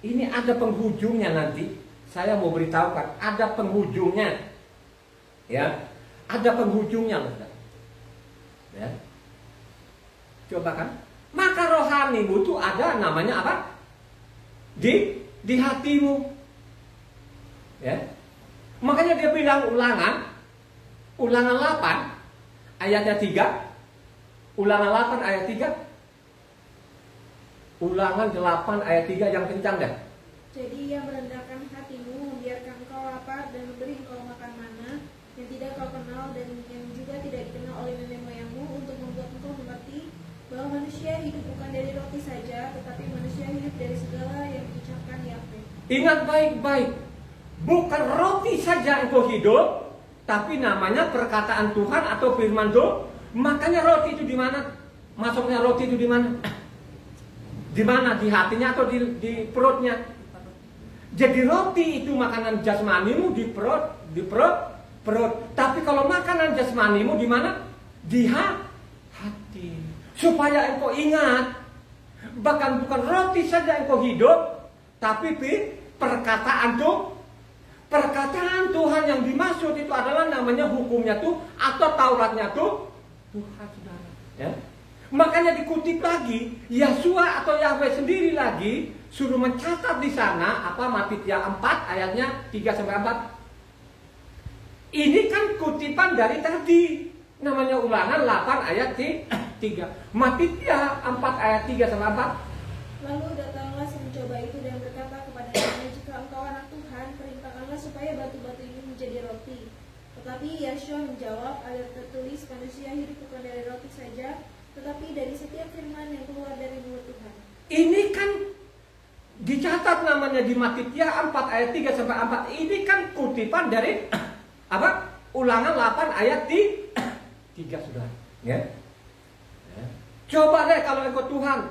Ini ada penghujungnya nanti. Saya mau beritahukan. Ada penghujungnya. Ya. Ada penghujungnya loh. Ya. Coba kan. Maka rohanimu itu ada namanya apa? Di hatimu. Ya. Makanya dia bilang Ulangan 8 ayatnya 3. Ulangan 8 ayat 3. Ulangan 8 ayat 3 yang kencang deh.
Jadi ia merendahkan hatimu, membiarkan engkau lapar dan memberi engkau makan mana yang tidak kau kenal dan yang juga tidak dikenal oleh nenek moyangmu, untuk membuat engkau mengerti bahwa manusia hidup bukan dari roti saja, tetapi manusia hidup dari segala yang diucapkan Yahweh.
Ingat baik-baik, bukan roti saja engkau hidup, tapi namanya perkataan Tuhan atau firman Tuhan. Makanya roti itu di mana? Masuknya roti itu di mana? Di mana? Di hatinya atau di perutnya? Jadi roti itu makanan jasmanimu di perut. Tapi kalau makanan jasmanimu di mana? Di hati. Supaya engkau ingat, bahkan bukan roti saja engkau hidup, tapi perkataan Tuhan yang dimaksud itu adalah namanya hukumnya tuh atau Tauratnya tuh Tuhan, saudara. Ya. Makanya dikutip lagi, Yahshua atau Yahweh sendiri lagi suruh mencatat di sana Matitia 4 ayatnya 3 sampai 4. Ini kan kutipan dari tadi, namanya Ulangan 8 ayat 3. Matitia 4 ayat 3 sampai 4.
Lalu datanglah si pencoba itu dan berkata kepadanya, jika engkau anak Tuhan, perintahkanlah supaya batu-batu ini menjadi roti. Tetapi Yahshua menjawab, ada tertulis, manusia hidup bukan dari roti saja, tetapi dari setiap firman yang keluar dari mulut Tuhan.
Ini kan dicatat namanya di Matitia 4 ayat 3 sampai 4. Ini kan kutipan dari Ulangan 8 ayat 3, saudara. Ya. Coba deh kalau engkau Tuhan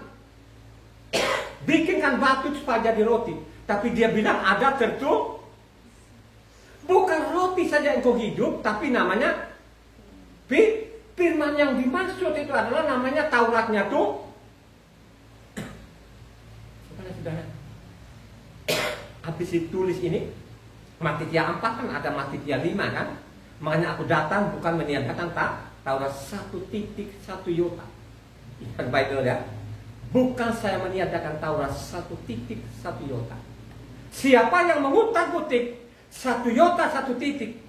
bikinkan batu supaya jadi roti, tapi dia bilang ada tertulis. Bukan roti saja engkau hidup, tapi namanya firman yang dimaksud itu adalah namanya Tauratnya tuh. Saudara, habis ditulis ini Matitia 4 kan ada Matitia 5 kan. Makanya aku datang bukan meniadakan Taurat 1.1 iota. Ingat baik dulu ya. Bukan saya meniadakan Taurat 1.1 iota. Siapa yang mengutak-utik 1 iota 1 titik,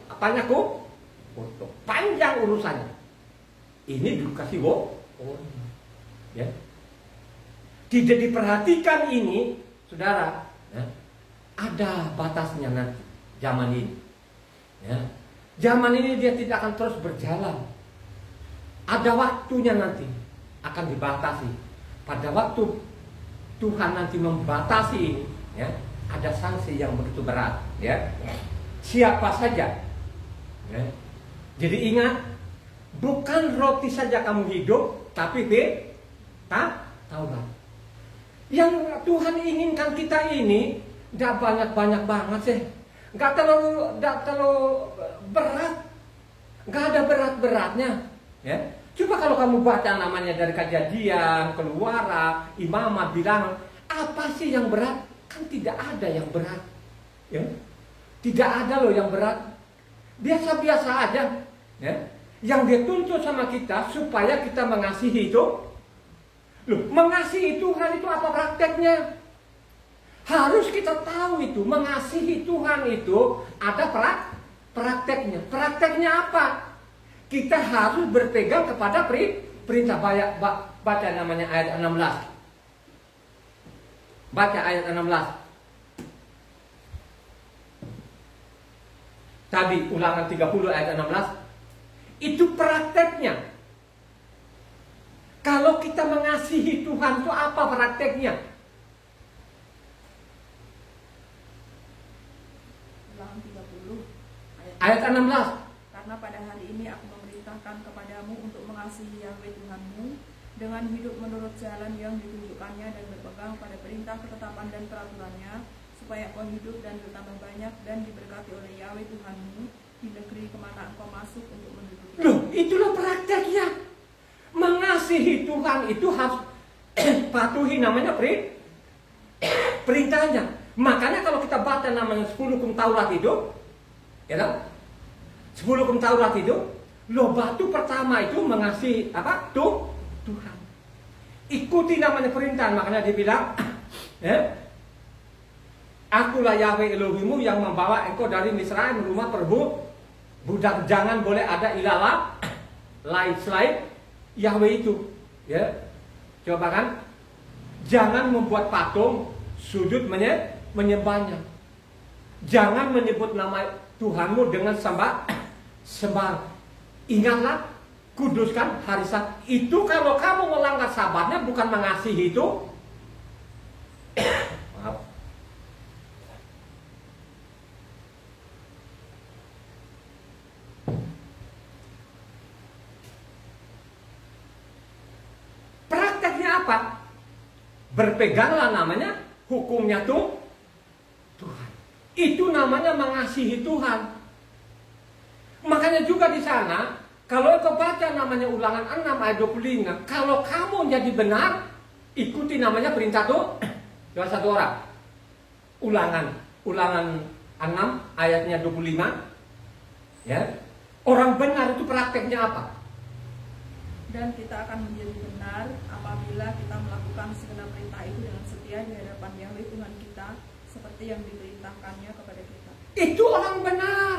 apanya kok? Untuk panjang urusannya. Ini dikasih ya. Tidak diperhatikan ini, saudara. Ya. Ada batasnya nanti zaman ini. Ya. Zaman ini dia tidak akan terus berjalan. Ada waktunya nanti akan dibatasi. Pada waktu Tuhan nanti membatasi ini, ya, ada sanksi yang begitu berat, ya. Siapa saja. Ya. Jadi ingat, bukan roti saja kamu hidup, tapi Taurat. Yang Tuhan inginkan kita ini tidak banyak-banyak banget sih. Nggak terlalu berat. Nggak ada berat-beratnya. Ya. Coba kalau kamu baca namanya dari Kejadian, Keluaran, Imamat, Bilangan, apa sih yang berat? Kan tidak ada yang berat. Ya. Tidak ada loh yang berat. Biasa-biasa aja. Ya. Yang dia tuntut sama kita supaya kita mengasihi itu. Loh, mengasihi Tuhan itu apa prakteknya? Harus kita tahu itu, mengasihi Tuhan itu ada prakteknya. Prakteknya apa? Kita harus berpegang kepada perintah. Baca namanya ayat 16. Baca ayat 16. Tadi Ulangan 30 ayat 16. Itu prakteknya. Kalau kita mengasihi Tuhan itu apa prakteknya?
Ulangan 30
ayat 16.
Karena pada hari ini aku memerintahkan kepadamu untuk mengasihi Yahweh Tuhanmu dengan hidup menurut jalan yang ditunjukkannya dan berpegang pada perintah, ketetapan dan peraturannya, supaya kau hidup dan bertambah banyak dan diberkati oleh Yahweh Tuhanmu di negeri kemana engkau masuk untuk menduduki.
Loh, itulah prakteknya. Mengasihi Tuhan itu harus patuhi namanya perintahnya. Makanya kalau kita baca namanya 10 hukum Taurat itu, ya kan? 10 hukum Taurat itu, loh, batu pertama itu mengasihi apa? Tuhan. Ikuti namanya perintah, makanya dibilang, ya, Akulah Yahweh Elohimmu yang membawa engkau dari Misraim, rumah budak. Jangan boleh ada ilah lain selain Yahweh itu. Ya, coba kan, jangan membuat patung, sujud menyembahnya. Jangan menyebut nama Tuhanmu dengan sembah. Ingatlah, kuduskan hari Sabat. Itu kalau kamu melanggar Sabatnya bukan mengasihi itu. Maaf. Prakteknya apa? Berpeganglah namanya, hukumnya tuh Tuhan. Itu namanya mengasihi Tuhan. Makanya juga di sana, kalau engkau baca namanya Ulangan 6 ayat 25, kalau kamu jadi benar, ikuti namanya perintah tuh. Coba satu orang. Ulangan 6 ayatnya 25. Ya. Orang benar itu prakteknya apa?
Dan kita akan menjadi benar apabila kita melakukan segenap perintah itu dengan setia di hadapan Yahweh Tuhan kita, seperti yang diperintahkannya kepada kita.
Itu orang benar.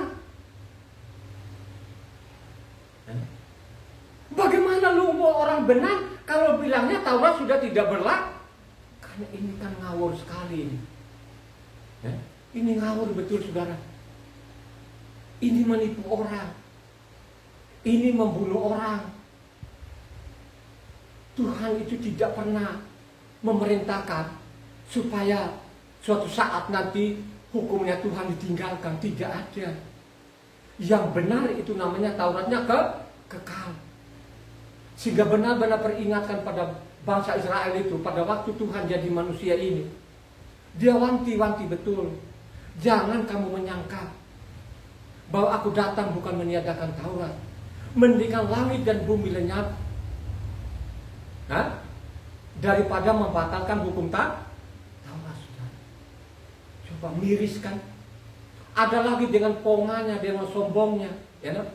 Bagaimana lu mau orang benar kalau bilangnya Taurat sudah tidak berlaku? Karena ini kan ngawur sekali. Ini ngawur betul, saudara. Ini menipu orang. Ini membunuh orang. Tuhan itu tidak pernah memerintahkan supaya suatu saat nanti hukumnya Tuhan ditinggalkan. Tidak ada. Yang benar itu namanya Tauratnya kekal. Sehingga benar-benar peringatkan pada bangsa Israel itu pada waktu Tuhan jadi manusia ini. Dia wanti-wanti betul. Jangan kamu menyangka bahwa aku datang bukan meniadakan Taurat. Mendingan langit dan bumi lenyap daripada membatalkan hukum Taurat. Coba miriskan. Ada lagi dengan ponganya, dengan sombongnya, ya.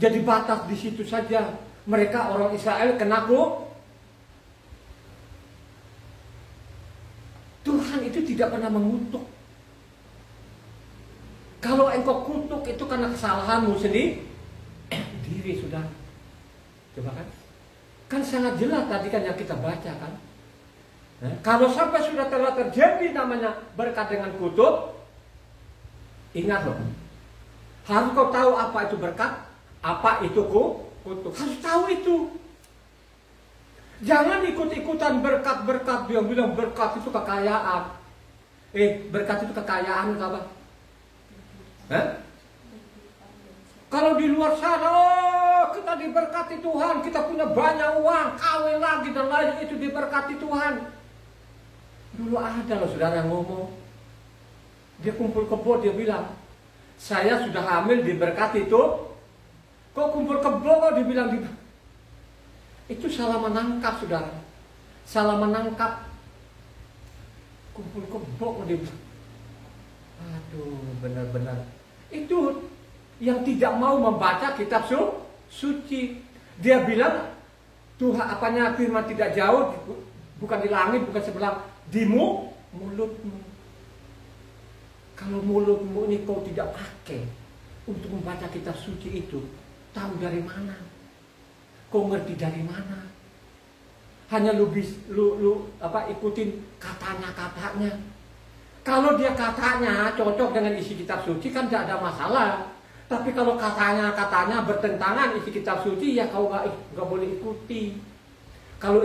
Jadi batas di situ saja. Mereka orang Israel kena Tuhan itu tidak pernah mengutuk. Kalau engkau kutuk itu karena kesalahanmu sendiri, sudah. Coba kan? Kan sangat jelas tadi kan yang kita baca kan. Kalau sampai sudah telah terjadi namanya berkat dengan kutuk, ingat loh. Harus kau tahu apa itu berkat, apa itu kutuk. Harus tahu itu. Jangan ikut-ikutan berkat-berkat. Dia bilang berkat itu kekayaan. Berkat itu kekayaan atau apa? Kalau di luar sana, kita diberkati Tuhan, kita punya banyak uang, kawin lagi dan lain itu diberkati Tuhan. Dulu ada loh saudara yang ngomong. Dia kumpul kebo, dia bilang, saya sudah hamil diberkati itu. Kok kumpul kebo kok dibilang itu salah menangkap, saudara. Salah menangkap. Kumpul kebo kok dibilang. Aduh, benar-benar. Itu yang tidak mau membaca kitab suci. Dia bilang Tuhan apanya firman tidak jauh, bukan di langit, bukan sebelah, di mulutmu. Kalau mulutmu ini kau tidak pakai untuk membaca kitab suci itu, tahu dari mana? Kau ngerti dari mana? Hanya lu ikutin katanya. Kalau dia katanya cocok dengan isi kitab suci kan tidak ada masalah. Tapi kalau katanya bertentangan isi kitab suci, ya kau nggak boleh ikuti. Kalau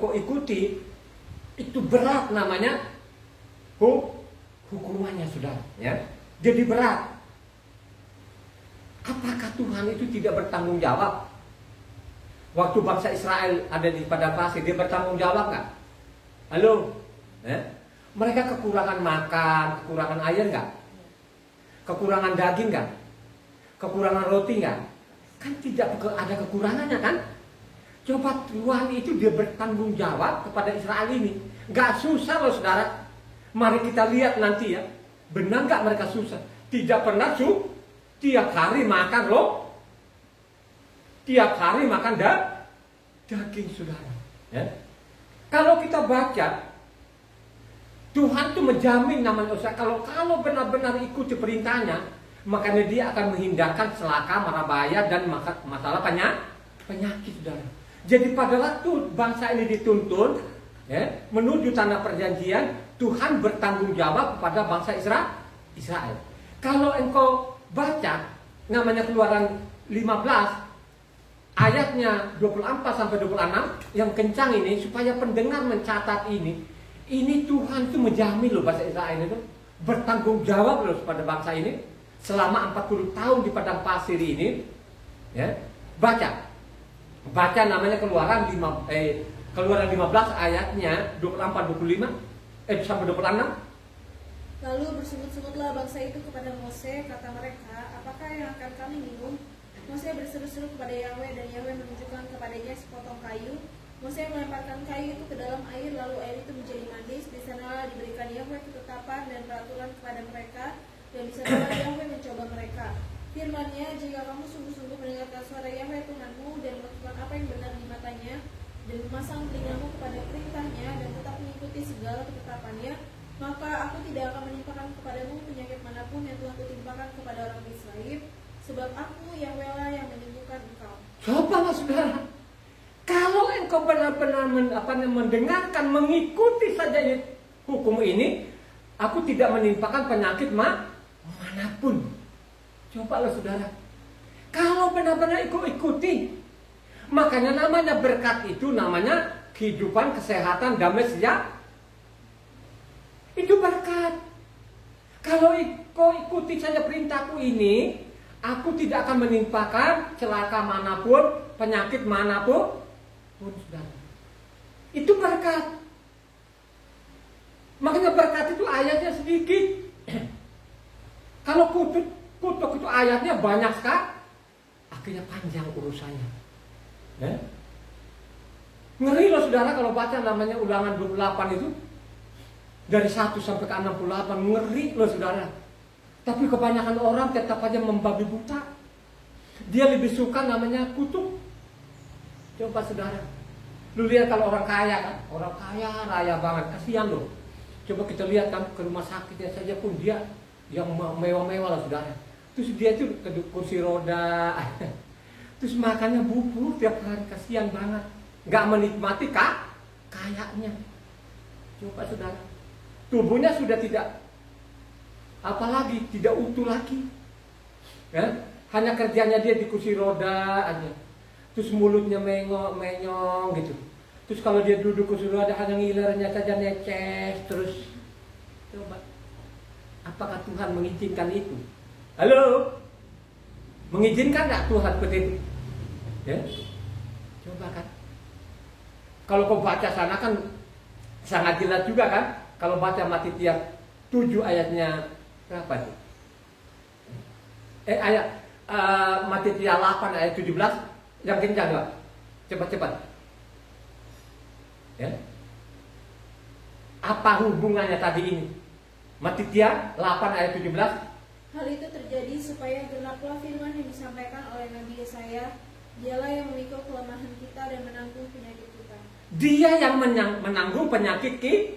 kau ikuti, itu berat namanya hukumannya, saudara. Ya, jadi berat. Apakah Tuhan itu tidak bertanggung jawab? Waktu bangsa Israel ada di padang pasir, dia bertanggung jawab nggak? Halo, mereka kekurangan makan, kekurangan air nggak? Kekurangan daging nggak? Kekurangan roti nggak? Kan tidak ada kekurangannya kan? Coba Tuhan itu dia bertanggung jawab kepada Israel ini. Nggak susah loh saudara. Mari kita lihat nanti ya. Benar nggak mereka susah? Tidak pernah tiap hari makan loh. Tiap hari makan daging saudara. Ya. Kalau kita baca Tuhan tuh menjamin namanya usaha. Kalau benar-benar ikuti perintahnya, makanya dia akan menghindarkan celaka, mara bahaya, dan masalah penyakit, saudara. Jadi pada waktu bangsa ini dituntun menuju tanah perjanjian, Tuhan bertanggung jawab kepada bangsa Israel. Kalau engkau baca namanya Keluaran 15 ayatnya 24 sampai 26 yang kencang ini, supaya pendengar mencatat ini Tuhan tuh menjamin loh bangsa Israel itu bertanggung jawab loh pada bangsa ini selama 40 tahun di padang pasir ini. Baca namanya Keluaran 15 ayatnya 24-25 sampai 26.
Lalu bersungut-sungutlah bangsa itu kepada Mose, kata mereka, apakah yang akan kami minum? Mose berseru-seru kepada Yahweh, dan Yahweh menunjukkan kepadanya sepotong kayu. Mose melemparkan kayu itu ke dalam air, lalu air itu menjadi manis. Di sanalah diberikan Yahweh ketetapan dan peraturan kepada mereka, dan di sanalah Yahweh mencoba mereka. Firman-Nya, jika kamu sungguh-sungguh mendengarkan suara Yahweh Tuhanmu dan melakukan apa yang benar di matanya, dan memasang telingamu kepada perintahnya dan tetap mengikuti segala ketetapannya, maka aku tidak akan menimpakan kepadamu penyakit manapun yang telah kutimpakan kepada orang Israel, sebab aku Yahweh lah yang menyembuhkan engkau.
Cobalah saudara, kalau engkau benar-benar mendengarkan, mengikuti saja hukum ini, aku tidak menimpakan penyakit manapun. Cobalah saudara, kalau benar-benar ikuti, makanya namanya berkat itu namanya kehidupan, kesehatan, damai sejahtera. Itu berkat. Kalau kau ikuti saja perintahku ini, aku tidak akan menimpakan celaka manapun, penyakit manapun, saudara. Itu berkat. Makanya berkat itu ayatnya sedikit. Kalau kutuk itu ayatnya banyak sekali, akhirnya panjang urusannya. Ngeri loh saudara kalau baca namanya Ulangan 28 itu. Dari 1 sampai ke 68, ngeri loh saudara. Tapi kebanyakan orang tetap aja membabi buta. Dia lebih suka namanya kutuk. Coba saudara, lu lihat kalau orang kaya kan, orang kaya raya banget, kasihan loh. Coba kita lihat kan ke rumah sakitnya saja pun dia yang mewah-mewah lah saudara. Terus dia tuh ke kursi roda, terus makannya bubur tiap hari, kasihan banget. Gak menikmati kayaknya. Coba saudara, tubuhnya sudah tidak, apalagi tidak utuh lagi. Hanya kerjanya dia di kursi roda aja. Terus mulutnya menyong gitu. Terus kalau dia duduk kursi roda hanya ngilernya saja neces terus. Coba, apakah Tuhan mengizinkan itu? Halo? Mengizinkan nggak Tuhan seperti itu? Coba kan. Kalau kau baca sana kan sangat jelas juga kan. Kalau baca Matitia 7 ayatnya berapa itu? Matitia 8 ayat 17 yang kencang nggak? Cepat-cepat. Apa hubungannya tadi ini? Matitia 8 ayat 17.
Hal itu terjadi supaya genaplah firman yang disampaikan oleh Nabi Yesaya, dialah yang memikul kelemahan kita dan menanggung penyakit kita. Dia yang
menanggung penyakit kita.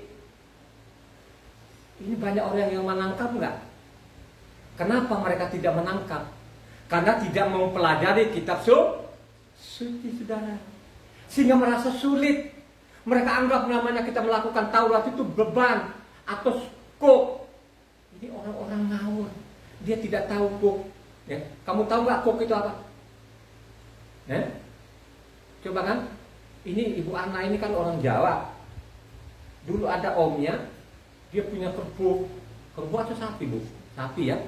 Ini banyak orang yang menangkap nggak? Kenapa mereka tidak menangkap? Karena tidak mau pelajari kitab suci saudara. Sehingga merasa sulit. Mereka anggap namanya kita melakukan Taurat itu beban atau kok. Ini orang-orang ngawur. Dia tidak tahu kok. Kamu tahu nggak kok itu apa? Coba kan. Ini Ibu Ana ini kan orang Jawa. Dulu ada omnya, dia punya kerbau atau sapi bu? Sapi ya.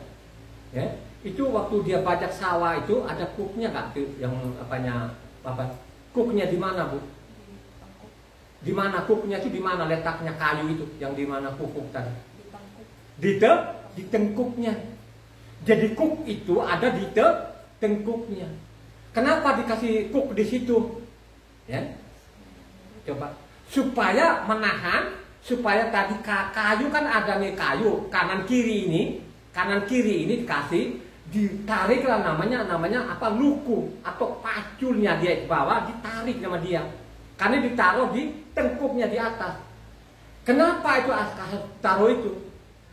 Itu waktu dia bajak sawah itu ada kuknya nggak? Yang apa? Kuknya di mana bu? Di mana kuknya itu? Di mana letaknya kayu itu? Yang di mana kuk tadi? Di tengkuknya. Jadi kuk itu ada di tengkuknya. Kenapa dikasih kuk di situ? Coba supaya menahan, supaya tadi kayu kan ada nih kayu kanan kiri ini dikasih, ditariklah namanya apa, luku atau paculnya dia ke bawah, ditarik sama dia karena ditaruh di tengkuknya di atas. Kenapa itu taruh itu?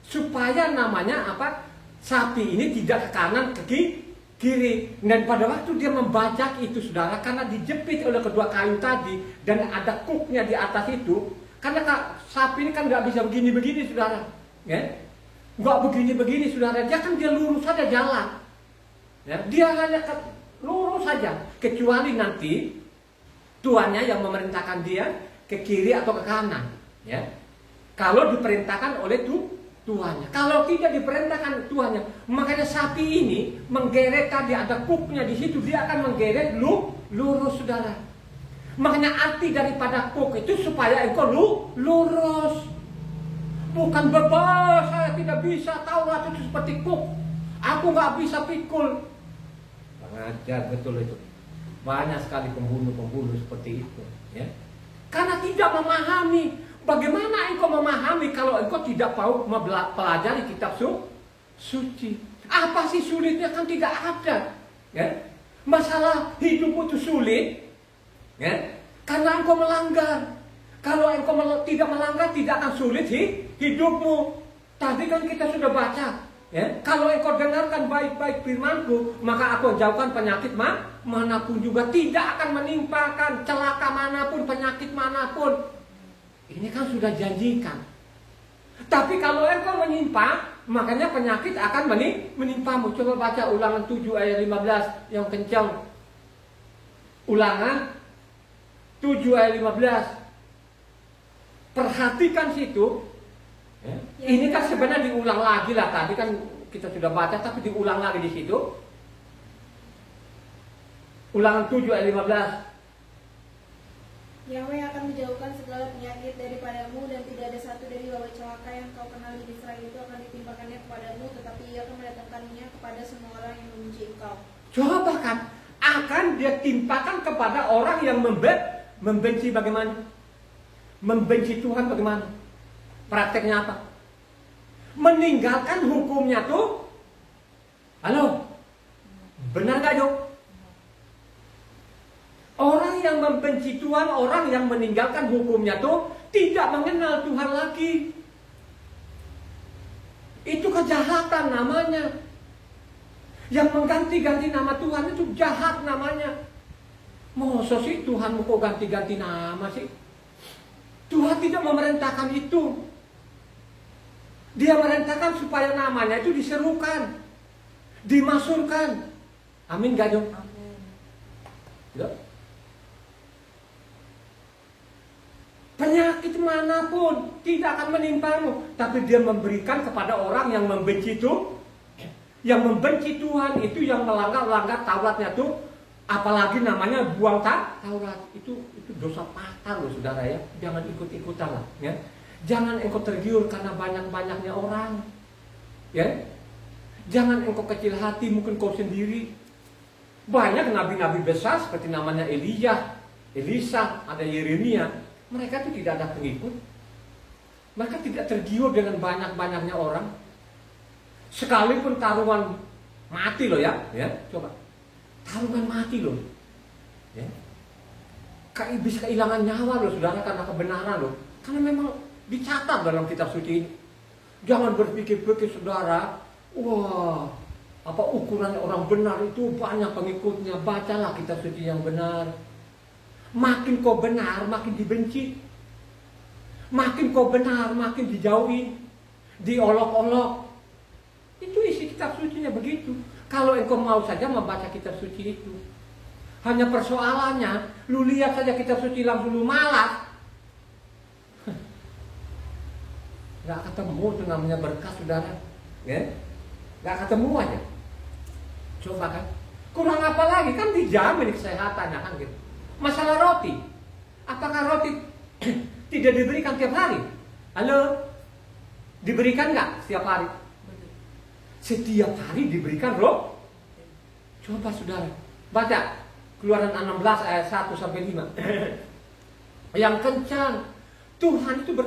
Supaya namanya apa? Sapi ini tidak ke kanan ke kiri. Dan pada waktu dia membajak itu saudara, karena dijepit oleh kedua kayu tadi dan ada kuknya di atas itu, karena sapi ini kan nggak bisa begini-begini saudara, ya? Nggak begini-begini saudara, dia lurus saja jalan, ya? Dia hanya lurus saja, kecuali nanti tuannya yang memerintahkan dia ke kiri atau ke kanan, ya. Kalau diperintahkan oleh tuannya. Kalau tidak diperintahkan tuannya, makanya sapi ini menggeret tadi ada kuknya di situ, dia akan menggeret lurus saudara. Makanya arti daripada kuk itu supaya engkau lurus. Bukan bebas, saya tidak bisa Taurat itu seperti kuk. Aku nggak bisa pikul. Pengajar betul itu. Banyak sekali pembunuh-pembunuh seperti itu, ya. Karena tidak memahami. Bagaimana engkau memahami kalau engkau tidak mau mempelajari kitab suci? Apa sih sulitnya? Kan tidak ada, ya. Masalah hidupmu itu sulit, ya, karena engkau melanggar. Kalau engkau tidak melanggar, tidak akan sulit hidupmu. Tadi kan kita sudah baca, ya. Kalau engkau dengarkan baik-baik firmanku, maka aku jauhkan penyakit manapun juga, tidak akan menimpakan celaka manapun, penyakit manapun. Ini kan sudah janjikan. Tapi kalau engkau menyimpang, makanya penyakit akan menimpamu. Coba baca Ulangan 7 ayat 15 yang kencang. Ulangan 7 ayat 15. Perhatikan situ. Ya. Ini kan sebenarnya diulang lagi lah. Tadi kan kita sudah baca, tapi diulang lagi di situ. Ulangan 7 ayat 15.
Yahweh akan menjauhkan segala penyakit daripadamu, dan tidak ada satu dari wabah celaka yang kau kenal di Israel itu akan ditimpakannya kepadamu, tetapi ia akan mendatangkannya kepada semua orang yang membenci engkau.
Coba kan, akan dia timpakan kepada orang yang membenci bagaimana? Membenci Tuhan bagaimana? Prakteknya apa? Meninggalkan hukumnya tuh. Halo? Benar gak Jok? Orang yang membenci Tuhan, orang yang meninggalkan hukumnya tuh tidak mengenal Tuhan lagi. Itu kejahatan namanya. Yang mengganti-ganti nama Tuhan itu jahat namanya. Masa sih Tuhan kok ganti-ganti nama sih? Tuhan tidak memerintahkan itu. Dia merintahkan supaya namanya itu diserukan, dimasurkan. Amin gak Jom?
Amin.
Ya. Penyakit manapun tidak akan menimpamu, tapi dia memberikan kepada orang yang membenci itu, yang membenci Tuhan itu, yang melanggar Tauratnya tuh, apalagi namanya buang Taurat itu dosa fatal loh saudara ya. Jangan ikut-ikutan lah, ya. Jangan engkau tergiur karena banyak-banyaknya orang, ya. Jangan engkau kecil hati mungkin kau sendiri. Banyak nabi-nabi besar seperti namanya Elia, Elisa, ada Yeremia. Mereka itu tidak ada pengikut. Mereka tidak tergiur dengan banyak-banyaknya orang. Sekalipun taruhan mati loh ya, coba. Taruhan mati loh. Ya. Bisa kehilangan nyawa loh saudara karena kebenaran loh. Karena memang dicatat dalam kitab suci ini. Jangan berpikir-pikir saudara, wah, apa ukuran orang benar itu banyak pengikutnya. Bacalah kitab suci yang benar. Makin kau benar, makin dibenci. Makin kau benar, makin dijauhi, diolok-olok. Itu isi kitab sucinya begitu. Kalau engkau mau saja membaca kitab suci itu. Hanya persoalannya, lu lihat saja kitab suci langsung lu malas. Gak ketemu itu namanya berkas saudara, ya? Gak ketemu aja. Coba kan, kurang apa lagi kan dijamin kesehatannya kan gitu. Masalah roti, apakah roti tidak diberikan tiap hari? Halo, diberikan nggak setiap hari? Setiap hari diberikan roti. Coba saudara, baca Keluaran 16 ayat 1 sampai 5. Yang kencang, Tuhan itu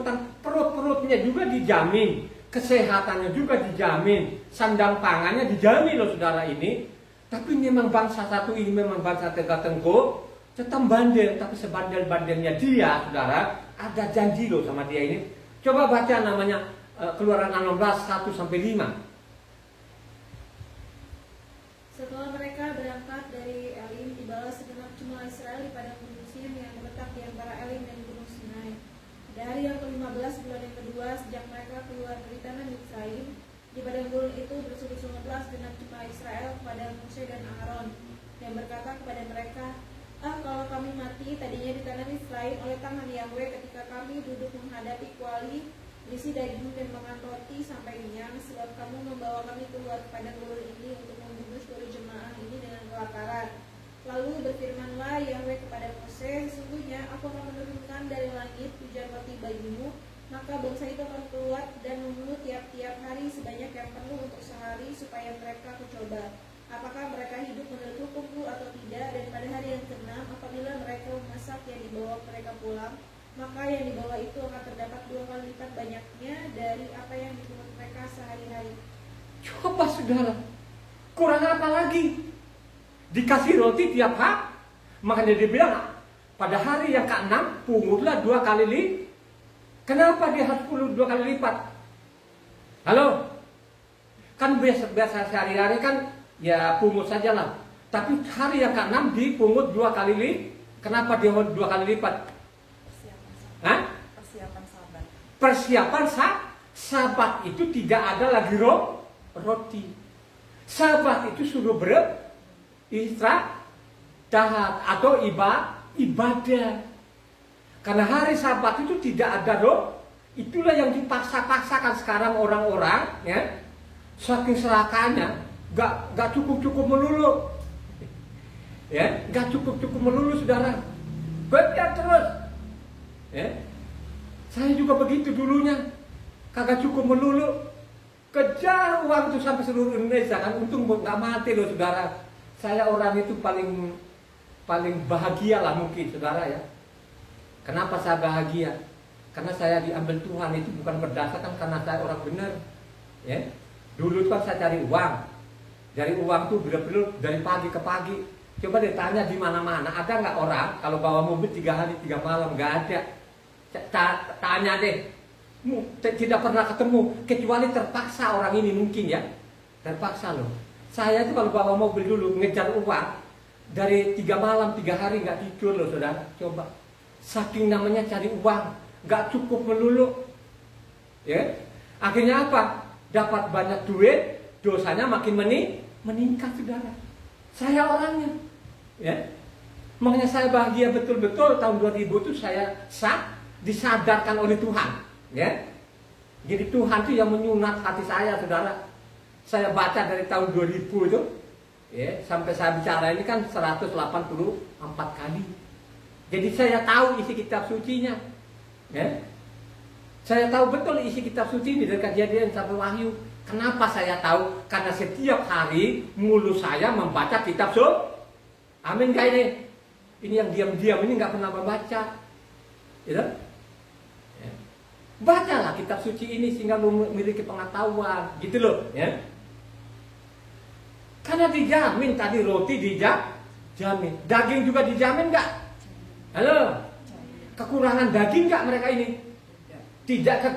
perut-perutnya juga dijamin, kesehatannya juga dijamin, sandang pangannya dijamin loh saudara ini. Tapi memang bangsa satu ini memang bangsa tegak tengkuk. Tetap bandel, tapi sebandel-bandelnya dia, saudara, ada janji loh sama dia ini. Coba baca namanya Keluaran 16, 1-5.
Setelah mereka berangkat dari Elim, dibawa segenap jemaah Israel di padang gunung Sin yang terletak di antara Elim dan gunung Sinai. Pada hari yang ke-15 bulan yang kedua sejak mereka keluar dari tanah Misraim, di padang gurun itu bersungut-sungutlah segenap jemaah Israel kepada Mose dan Aaron, dan berkata kepada mereka, kalau kami mati tadinya di tanah Misraim oleh tangan Yahweh ketika kami duduk menghadapi kuali berisi daging dan makan roti sampai kenyang, sebab kamu membawa kami keluar ke padang gurun ini untuk membunuh seluruh jemaah ini dengan kelaparan. Lalu berfirmanlah Yahweh kepada Mose, sesungguhnya aku akan menurunkan dari langit hujan roti bagimu, maka bangsa itu akan keluar dan memungut tiap-tiap hari sebanyak yang perlu untuk sehari, supaya mereka mencoba apakah mereka hidup menurut hukumku atau tidak. Dan pada hari yang ke-6 apabila mereka memasak yang dibawa mereka pulang, maka yang dibawa itu akan terdapat 2 kali lipat banyaknya dari apa yang dipungut mereka sehari-hari.
Coba saudara, kurang apa lagi? Dikasih roti tiap hari. Makanya dia bilang, pada hari yang ke-6 pungutlah 2 kali lipat. Kenapa dia harus pungut 2 kali lipat? Halo? Kan biasa sehari-hari kan ya pungut saja lah. Tapi hari yang ke-6 dipungut 2 kali lipat. Kenapa dia 2 kali lipat?
Persiapan sabat.
Persiapan sabat itu tidak ada lagi roti. Sabat itu suruh beristirahat atau ibadah. Karena hari sabat itu tidak ada itulah yang dipaksa-paksakan sekarang orang-orang, ya. Saking serakahnya, gak cukup melulu, ya, gak cukup melulu, saudara. Kerja terus. Ya. Saya juga begitu dulunya, kagak cukup melulu, kejar uang itu sampai seluruh Indonesia kan, untung nggak mati loh saudara. Saya orang itu paling bahagia lah mungkin saudara ya. Kenapa saya bahagia? Karena saya diambil Tuhan itu bukan berdasarkan karena saya orang benar, ya. Dulu kan saya cari uang tuh bener-bener dari pagi ke pagi. Coba deh tanya di mana-mana, ada nggak orang kalau bawa mobil 3 hari 3 malam? Nggak ada. Tanya deh, tidak pernah ketemu kecuali terpaksa orang ini mungkin ya, terpaksa loh. Saya itu kalau bawa mobil dulu ngejar uang dari 3 malam 3 hari nggak tidur loh saudara. Coba saking namanya cari uang nggak cukup melulu, ya. Akhirnya apa? Dapat banyak duit, dosanya makin meningkat saudara. Saya orangnya, ya. Makanya saya bahagia betul-betul tahun 2000 itu saya disadarkan oleh Tuhan, ya. Jadi Tuhan itu yang menyunat hati saya, saudara. Saya baca dari tahun 2000 itu, ya, sampai saya bicara ini kan 184 kali. Jadi saya tahu isi kitab sucinya, ya. Saya tahu betul isi kitab suci ini dari Kejadian sampai Wahyu. Kenapa saya tahu? Karena setiap hari mulut saya membaca kitab suci. Amin gak ini? Ini yang diam-diam ini nggak pernah membaca, gitu. Bacalah kitab suci ini sehingga memiliki pengetahuan, gitu loh, ya. Karena dijamin tadi roti dijamin, daging juga dijamin nggak? Halo, kekurangan daging nggak mereka ini? Tidak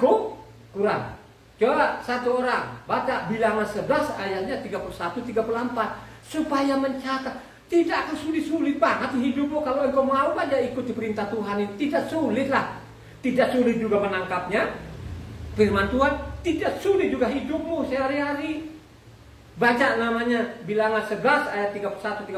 kurang. Coba satu orang baca Bilangan 11 ayatnya 31-34 supaya mencatat. Tidak akan sulit-sulit banget hidupmu kalau engkau mau aja ikuti perintah Tuhan ini. Tidak sulit lah. Tidak sulit juga menangkapnya firman Tuhan, tidak sulit juga hidupmu sehari-hari. Baca namanya Bilangan 11 ayat 31-34.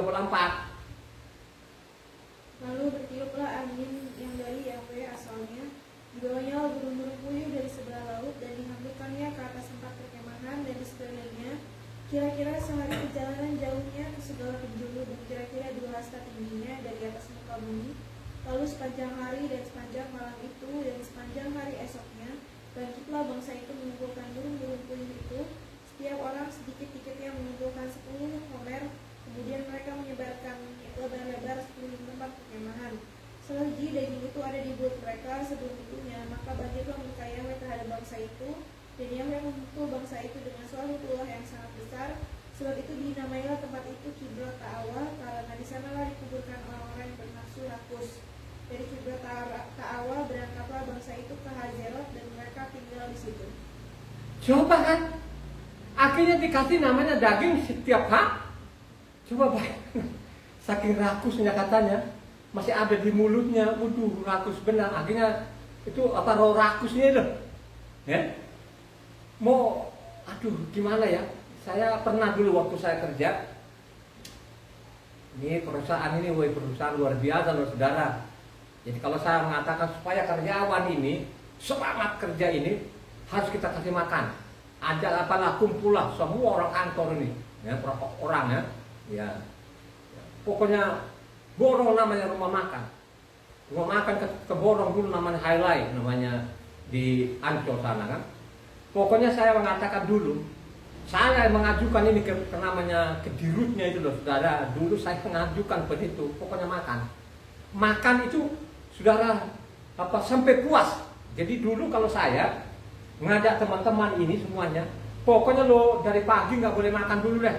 Lalu bertiuplah angin yang dari Yahweh asalnya, dibawanya burung-burung puyuh dari sebelah laut, dan dihembuskannya ke atas tempat perkemahan dan di sekelilingnya, kira-kira sehari perjalanan jauhnya ke segala penjuru, dan kira-kira 2 hasta tingginya dari atas muka bumi. Lalu sepanjang hari dan sepanjang malam itu dan sepanjang hari esoknya, bangkitlah bangsa itu mengumpulkan burung-burung puyuh itu, setiap orang sedikit-sedikitnya mengumpulkan 10 homer. Kemudian mereka menyebarkan lebar-lebar sekeliling tempat perkemahan. Selagi daging itu ada di perut mereka sebelum itunya, maka bangkitlah murka Yahweh terhadap bangsa itu, dan Yahweh memukul bangsa itu dengan suatu tulah yang sangat besar. Sebab itu dinamailah tempat itu Kiblat Ta'awa, karena di sanalah dikuburkan orang-orang yang bernafsu rakus. Dari Kiblat Ta'awa berangkatlah bangsa itu ke Hazerot, dan mereka
Coba kan, akhirnya dikasih namanya daging setiap hari. Coba bayangkan, saking rakusnya katanya, masih ada di mulutnya, waduh rakus benar. Akhirnya itu apa, roh rakusnya itu, ya. Mau, aduh gimana ya? Saya pernah dulu waktu saya kerja, ini perusahaan ini, perusahaan luar biasa loh saudara. Jadi kalau saya mengatakan supaya karyawan ini semangat kerja ini, harus kita kasih makan. Ada apalah, kumpullah semua orang kantor ini, ya, berapa orang ya, ya. Pokoknya borong namanya rumah makan. Rumah makan ke borong dulu namanya Highlight, namanya di Ancol sana kan. Pokoknya saya mengatakan dulu, saya mengajukan ini ke namanya ke dirutnya itu loh saudara. Dulu saya mengajukan ke itu, pokoknya makan itu saudara apa sampai puas. Jadi dulu kalau saya ngajak teman-teman ini semuanya, pokoknya lo dari pagi nggak boleh makan dulu deh,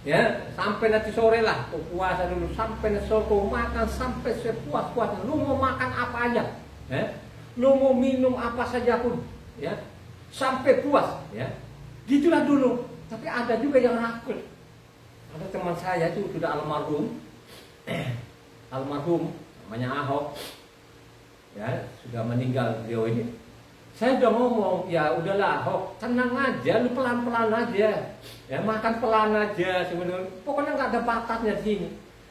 ya sampai nanti sore lah, puasa dulu sampai nanti sore makan sampai sepuas-puasnya. Lo mau makan apa aja, ya, lo mau minum apa saja pun, ya sampai puas, ya gitulah dulu. Tapi ada juga yang rakus. Ada teman saya itu sudah almarhum namanya Ahok, ya sudah meninggal beliau ini. Saya udah ngomong, ya udahlah Ahok, tenang aja, lu pelan-pelan aja, ya makan pelan aja sebenarnya. Pokoknya nggak ada batasnya di sini.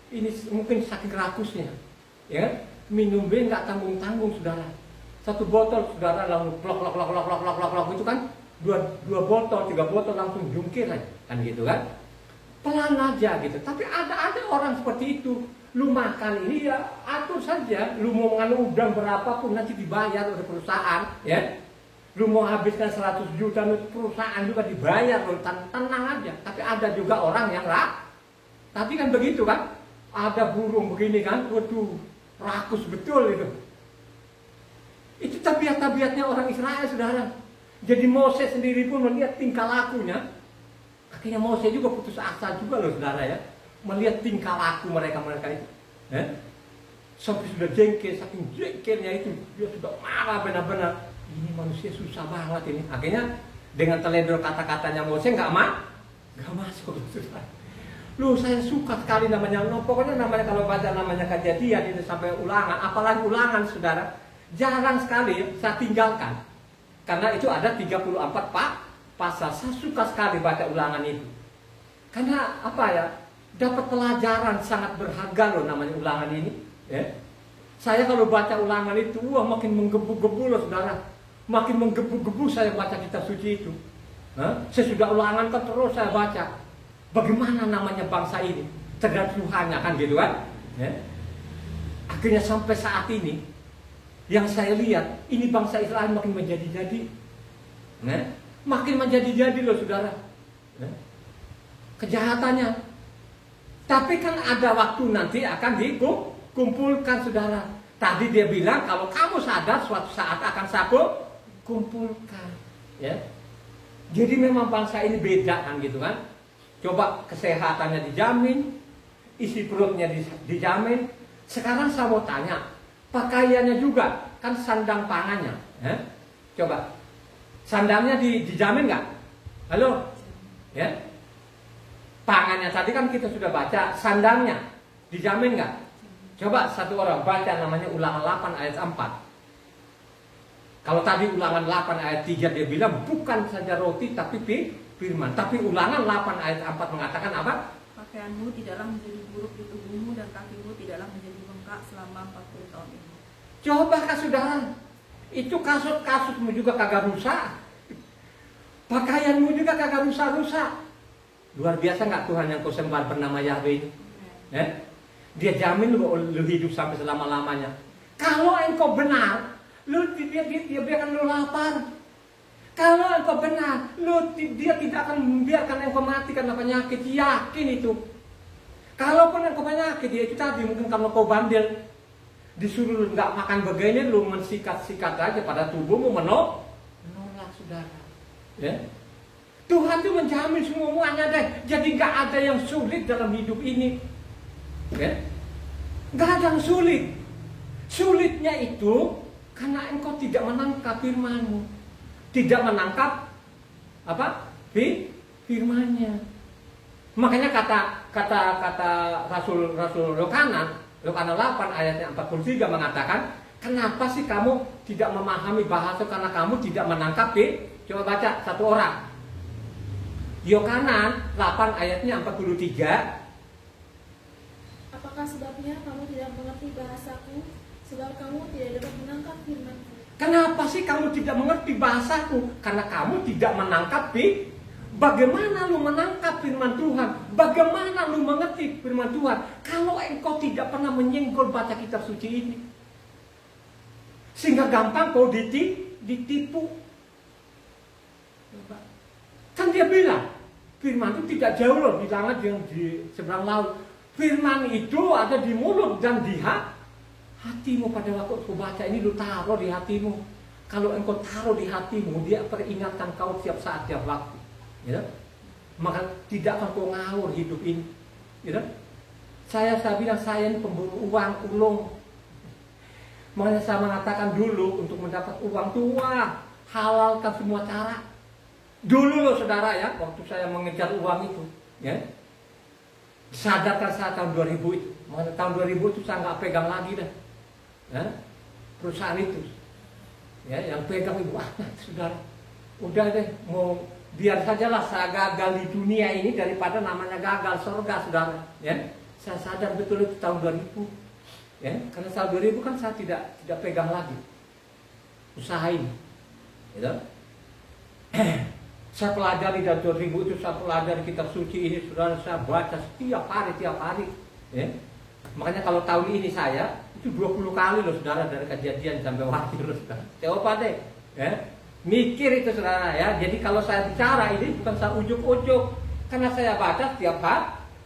Ini mungkin saking rakusnya, ya minum bir nggak tanggung-tanggung saudara. Satu botol saudara langsung blok itu kan, dua botol, 3 botol langsung jungkir aja, kan gitu kan. Pelan aja gitu. Tapi ada orang seperti itu. Lu makan ini ya atur saja. Lu mau mengambil udang berapapun nanti dibayar oleh perusahaan, ya. Lu mau habiskan 100 juta perusahaan juga dibayar, lu tenang aja. Tapi ada juga orang yang tadi kan begitu kan. Ada burung begini kan, waduh rakus betul itu. Itu tabiat-tabiatnya orang Israel saudara. Jadi Moses sendiri pun melihat tingkah lakunya. Akhirnya Moses juga putus asa juga loh saudara ya, melihat tingkah laku mereka itu, sampai sudah jengkel, saking jengkelnya itu dia sudah marah benar-benar. Ini manusia susah banget ini. Akhirnya dengan teledor kata-katanya Moses nggak masuk saudara. Lu saya suka sekali namanya, pokoknya namanya kalau baca namanya Kejadian itu sampai Ulangan, apalagi Ulangan saudara, jarang sekali saya tinggalkan. Karena itu ada 34 pasal. Saya suka sekali baca Ulangan itu. Karena apa ya? Dapat pelajaran sangat berharga loh namanya Ulangan ini. Ya. Saya kalau baca Ulangan itu, wah makin menggebu-gebu loh saudara. Makin menggebu-gebu saya baca kitab suci itu. Saya sudah Ulangan kan terus saya baca. Bagaimana namanya bangsa ini terhadap Tuhannya kan gitu kan. Ya. Akhirnya sampai saat ini, yang saya lihat ini bangsa Israel makin menjadi-jadi. Makin menjadi-jadi loh saudara, kejahatannya. Tapi kan ada waktu nanti akan dikumpulkan saudara. Tadi dia bilang kalau kamu sadar suatu saat akan saya kumpulkan, ya. Jadi memang bangsa ini beda kan gitu kan. Coba kesehatannya dijamin, isi perutnya dijamin. Sekarang saya mau tanya, pakaiannya juga kan sandang pangannya, ya. Coba sandangnya dijamin nggak? Halo, ya. Pangannya tadi kan kita sudah baca, sandangnya dijamin nggak? Coba satu orang baca namanya Ulangan 8 ayat 4. Kalau tadi Ulangan 8 ayat 3 dia bilang bukan saja roti tapi firman. Tapi Ulangan 8 ayat 4 mengatakan apa?
Pakaianmu tidaklah menjadi buruk di tubuhmu dan kakimu tidaklah menjadi bengkak selama 40 tahun ini.
Coba kah saudara, itu kasut-kasutmu juga kagak rusak, pakaianmu juga kagak rusak-rusak. Luar biasa nggak Tuhan yang kau sembah bernama Yahweh ini? Dia jamin lu hidup sampai selama-lamanya. Kalau engkau benar, dia biarkan lu lapar. Kalau engkau benar, dia tidak akan membiarkan engkau mati karena penyakit. Yakin itu. Kalaupun engkau penyakit, dia itu tadi mungkin kalau kau bandel, disuruh nggak makan begini, lu mensikat-sikat aja pada tubuhmu menolak saudara. Ya? Tuhan itu menjamin semuanya deh. Jadi nggak ada yang sulit dalam hidup ini. Ya? Nggak ada yang sulit. Sulitnya itu karena engkau tidak menangkap firman-Mu, tidak menangkap apa? Firman-Nya. Makanya kata Rasul Yohanes 8 ayatnya 43 mengatakan, kenapa sih kamu tidak memahami bahasa karena kamu tidak menangkap? Coba baca satu orang. Yohanes 8 ayatnya 43.
Apakah sebabnya kamu tidak mengerti bahasaku? Sebab kamu tidak dapat menangkap firman-Ku.
Kenapa sih kamu tidak mengerti bahasaku? Karena kamu tidak menangkap. Bagaimana lu menangkap firman Tuhan? Bagaimana lu mengerti firman Tuhan? Kalau engkau tidak pernah menyenggol baca kitab suci ini, sehingga gampang kau ditipu. Kan dia bilang, firman itu tidak jauh loh, bilangnya yang di seberang laut. Firman itu ada di mulut dan di hatimu. Pada waktu kau baca ini, lu taruh di hatimu. Kalau engkau taruh di hatimu, dia peringatkan kau tiap saat, tiap waktu. Ya, maka tidak akan kau ngawur hidup ini. Ya, saya bilang saya ini pemburu uang ulung. Makanya saya mengatakan dulu untuk mendapat uang tua halalkan semua cara. Dulu loh saudara ya, waktu saya mengejar uang itu, ya, sadarkan saya tahun 2000 itu. Makanya tahun 2000 itu saya nggak pegang lagi dah, ya, perusahaan itu. Ya, yang pegang ibu anak saudara. Udah deh, mau biar sajalah saya gagal di dunia ini daripada namanya gagal surga, saudara. Ya, saya sadar betul itu tahun 2000. Ya, karena tahun 2000 kan saya tidak pegang lagi usaha ini. Gitu. Saya pelajari dari 2000 itu, saya pelajari kitab suci ini, saudara, saya baca setiap hari. Ya. Makanya kalau tahun ini saya itu 20 kali loh saudara, dari kejadian sampai waktu loh saudara. Coba deh, ya. Mikir itu saudara ya. Jadi kalau saya bicara ini bukan saya ujuk-ujuk, karena saya baca setiap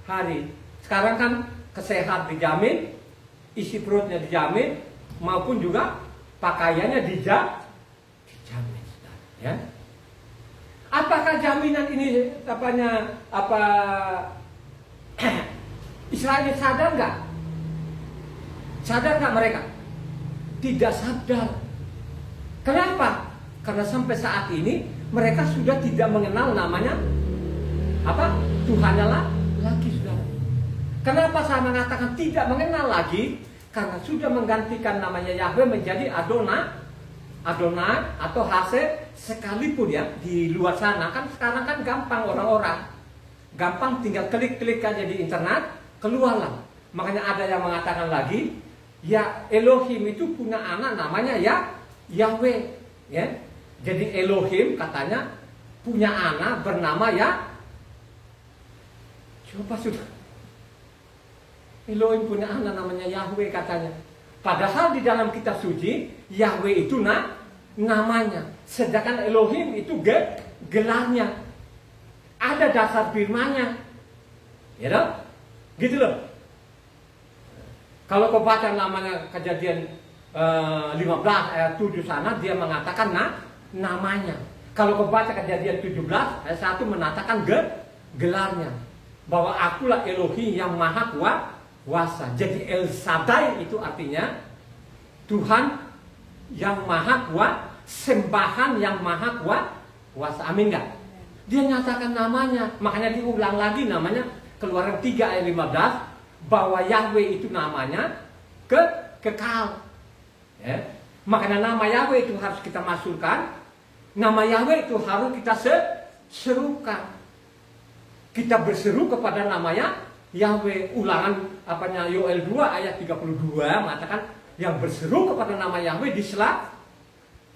hari. Sekarang kan kesehatan dijamin, isi perutnya dijamin, maupun juga pakaiannya dijamin, saudara, ya. Apakah jaminan ini Israel sadar nggak? Sadar nggak mereka? Tidak sadar. Kenapa? Karena sampai saat ini mereka sudah tidak mengenal namanya Tuhannya lagi, saudara. Kenapa saya mengatakan tidak mengenal lagi? Karena sudah menggantikan namanya Yahweh menjadi Adonai atau Hase. Sekalipun ya di luar sana kan sekarang kan gampang, orang-orang gampang tinggal klik-klik aja di internet keluarlah. Makanya ada yang mengatakan lagi, ya Elohim itu punya anak namanya Yahweh, ya. Jadi Elohim katanya punya anak bernama coba sudah, Elohim punya anak namanya Yahweh katanya. Padahal di dalam kitab suci Yahweh itu namanya, sedangkan Elohim itu gelarnya. Ada dasar firman-Nya, ya dong? Gitu loh. Kalau kau baca namanya Kejadian 15 ayat 7 sana, dia mengatakan namanya. Kalau kau baca Kejadian 17 ayat 1 mengatakan gelarnya, bahwa akulah Elohim yang maha kuasa. Jadi El Shaddai itu artinya Tuhan yang maha kuasa, sembahan yang maha kuasa. Amin gak? Dia nyatakan namanya. Makanya diulang lagi namanya, Keluaran 3 ayat 15, bahwa Yahweh itu namanya kekal, ya. Makanya nama Yahweh itu harus kita masukkan. Nama Yahweh itu harus kita serukan. Kita berseru kepada namanya Yahweh. Ulangan Yoel 2 ayat 32 mengatakan, yang berseru kepada nama Yahweh diselat.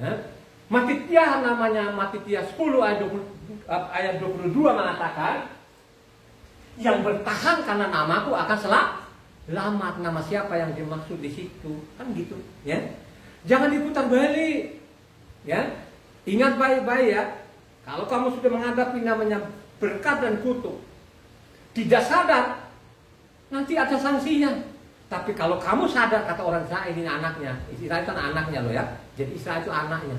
Ya. Matitya namanya, Matitya 10 ayat 22 mengatakan, yang bertahan karena namaku akan selamat. Nama siapa yang dimaksud di situ? Kan gitu, ya. Jangan diputar balik. Ya. Ingat baik-baik ya. Kalau kamu sudah menghadapi namanya berkat dan kutuk, tidak sadar, nanti ada sanksinya. Tapi kalau kamu sadar, kata orang Israel ini anaknya. Israel itu anaknya loh ya. Jadi Israel itu anaknya.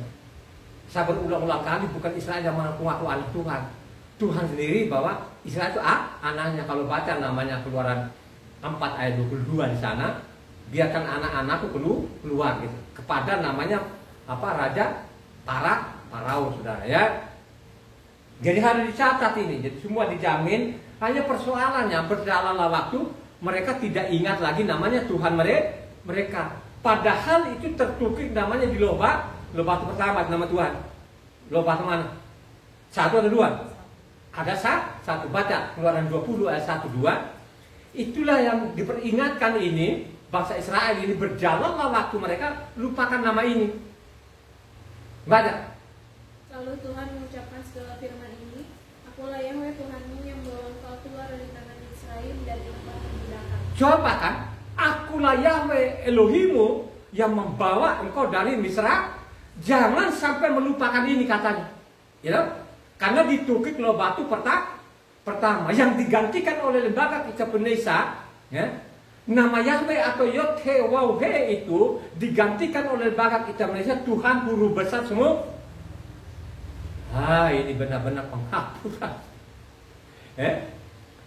Saya berulang-ulang kali, bukan Israel yang mengaku anak Tuhan. Tuhan sendiri bahwa Israel itu anaknya. Kalau baca namanya Keluaran 4 ayat 22 di sana, biarkan anak-anakku keluar gitu. Kepada namanya Raja Parao, saudara ya. Jadi harus dicatat ini. Jadi semua dijamin. Hanya persoalannya berjalanlah waktu, mereka tidak ingat lagi namanya Tuhan mereka. Padahal itu tertukik namanya di lobak pertama nama Tuhan. Lobak mana? 1 atau 2? Ada satu. Baca Keluaran 20 ayat 1 2. Itulah yang diperingatkan ini. Bangsa Israel ini berjalanlah waktu, mereka lupakan nama ini. Baca.
Lalu Tuhan mengucapkan segala firman ini, Akulah Yahweh Tuhanmu yang membawa engkau keluar dari tangan Israel dari lembah perbudakan.
Coba kan, Akulah Yahweh Elohimu yang membawa engkau dari Misra. Jangan sampai melupakan ini katanya. You know? Karena ditukik loh batu pertama yang digantikan oleh lembaga kitab Penesa, ya. Nama Yahweh atau Yod-He-Waw-He itu digantikan oleh lembaga kitab Penesa Tuhan huruf besar semua. Ini benar-benar penghapusan.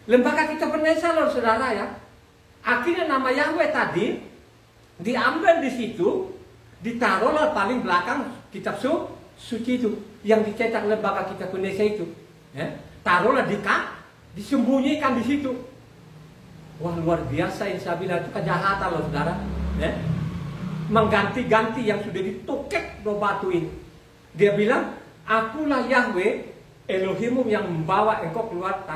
Lembaga kitab Penesa loh saudara ya. Akhirnya nama Yahweh tadi diambil di situ, ditaruhlah paling belakang kitab suci itu yang dicetak lembaga kitab Penesa itu. Taruhlah disembunyikan di situ. Wah, luar biasa yang saya bilang itu kejahatan loh saudara. Mengganti-ganti yang sudah ditukik do batu ini. Dia bilang, Akulah Yahweh Elohimu yang membawa engkau keluar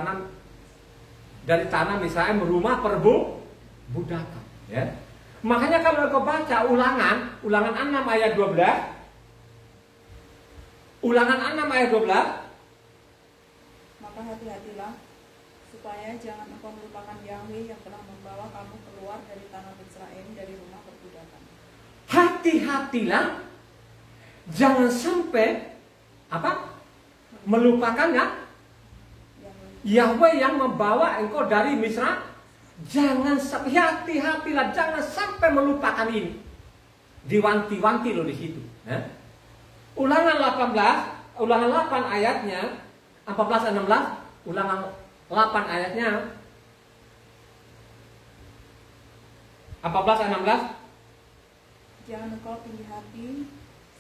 dari tanah Misraim rumah perbudakan. Ya. Makanya kalau engkau baca ulangan 6 ayat 12. Ulangan 6 ayat 12.
Maka hati-hatilah supaya jangan engkau melupakan Yahweh yang telah membawa kamu keluar dari tanah Misraim dari rumah perbudakan.
Hati-hatilah, jangan sampai melupakannya Yahweh yang membawa engkau dari Misra. Jangan hati-hatilah, jangan sampai melupakan ini. Diwanti-wanti loh di situ. Ulangan 8 ayatnya 14 16. Ulangan 8 ayatnya 14 16.
Jangan engkau tinggi hati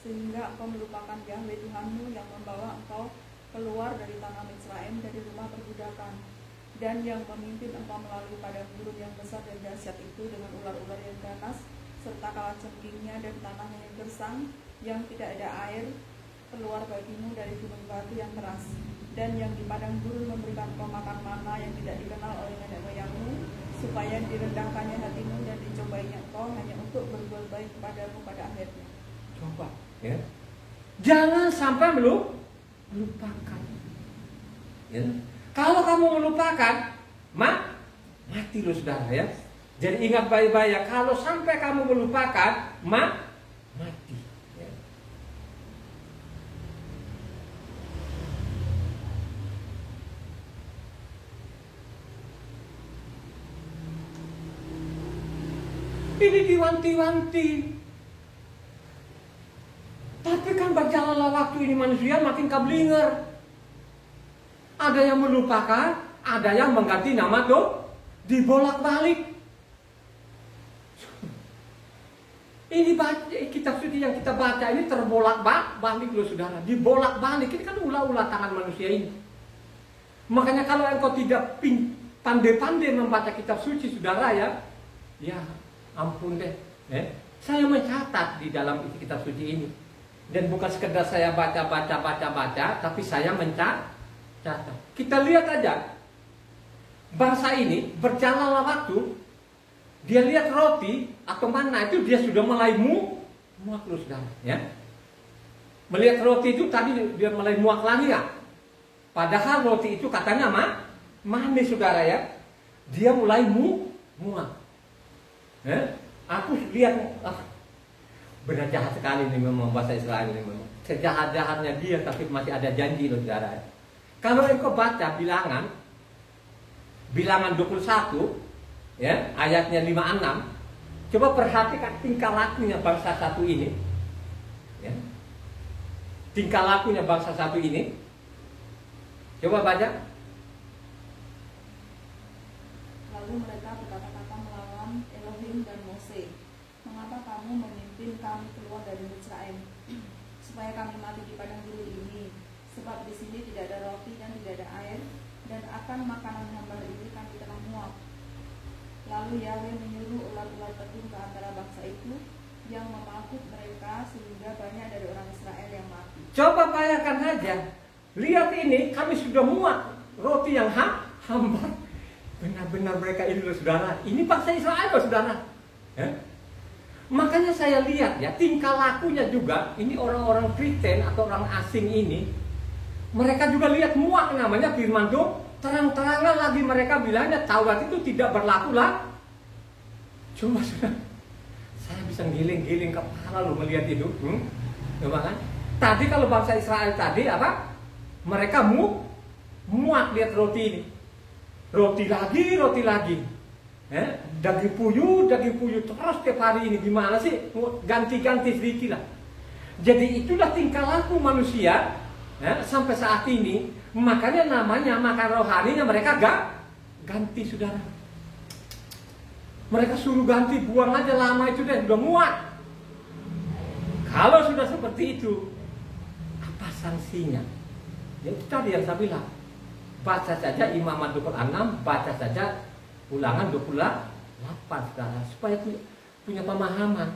sehingga engkau melupakan Yahweh Tuhanmu yang membawa engkau keluar dari tanah Misraim dari rumah perbudakan, dan yang memimpin engkau melalui padang gurun yang besar dan dahsyat itu dengan ular-ular yang ganas serta kalajengkingnya dan tanahnya yang gersang yang tidak ada air keluar bagimu dari gunung batu yang keras, dan yang di padang gurun memberikan engkau makan mana yang tidak dikenal oleh nenek moyangmu, supaya direndahkannya hatimu dan dicobainya engkau hanya untuk berbuat baik kepadamu pada akhirnya.
Coba ya. Jangan sampai melupakan. Ya. Kalau kamu melupakan, mati lo saudara ya. Jadi ingat baik-baik ya, kalau sampai kamu melupakan, mati. Ya. Ini diwanti-wanti. Tapi kan berjalanlah waktu ini manusia makin keblinger. Ada yang melupakan, ada yang mengganti nama tuh, dibolak-balik. Ini kitab suci yang kita baca ini terbolak-balik loh saudara, dibolak-balik. Ini kan ulah-ulah tangan manusia ini. Makanya kalau engkau tidak pandai-pandai membaca kitab suci saudara ya ampun deh. Saya mencatat di dalam kitab suci ini. Dan bukan sekedar saya baca, tapi saya mencatat. Kita lihat aja, bangsa ini berjalanlah waktu, dia lihat roti atau mana itu dia sudah mulai muak terus ya. Melihat roti itu tadi dia mulai muak lagi ya. Padahal roti itu katanya manis saudara ya. Dia mulai muak. Aku lihat benar jahat sekali nih memang bahasa Israel ini memang. Sejahat-jahatnya dia tapi masih ada janji loh saudara. Kalau engkau baca bilangan 21 ya, ayatnya 5-6. Coba perhatikan tingkah lakunya bangsa satu ini. Ya. Tingkah lakunya bangsa satu ini. Coba baca.
Lalu mereka berkata-kata melawan Elohim dan Mose, "Mengapa kamu memimpin kami keluar dari Misraim? supaya kami mati di padang gurun ini, sebab di sini tidak ada roti dan tidak ada air, dan akan makanan hambar ini kami telah muak. Lalu Yahweh menyuruh ular-ular terjun ke antara bangsa itu yang memakut mereka, sehingga banyak dari orang Israel yang mati.
Coba bayangkan saja, lihat ini, kami sudah muak roti yang hambar. Benar-benar mereka ini loh saudara, ini bangsa Israel loh saudara. Ya? Makanya saya lihat ya, tingkah lakunya juga, ini orang-orang Kristen atau orang asing ini, mereka juga lihat muak, namanya firman Tuhan, terang-terangan lagi mereka bilangnya Taurat itu tidak berlaku lah. Cuma saya bisa giling-giling kepala loh melihat itu. Coba kan? Tadi kalau bangsa Israel tadi apa? Mereka muak lihat roti ini. Roti lagi. Daging puyuh terus tiap hari ini, gimana sih? Ganti-ganti sedikit lah. Jadi itulah tingkah laku manusia sampai saat ini. Makanya namanya makan rohaninya mereka ganti saudara. Mereka suruh ganti, buang aja lama itu deh, udah muak. Kalau sudah seperti itu, apa sanksinya? Ya itu tadi yang saya bilang. Baca saja Imamat 26, baca saja Ulangan 28 saudara, supaya punya pemahaman.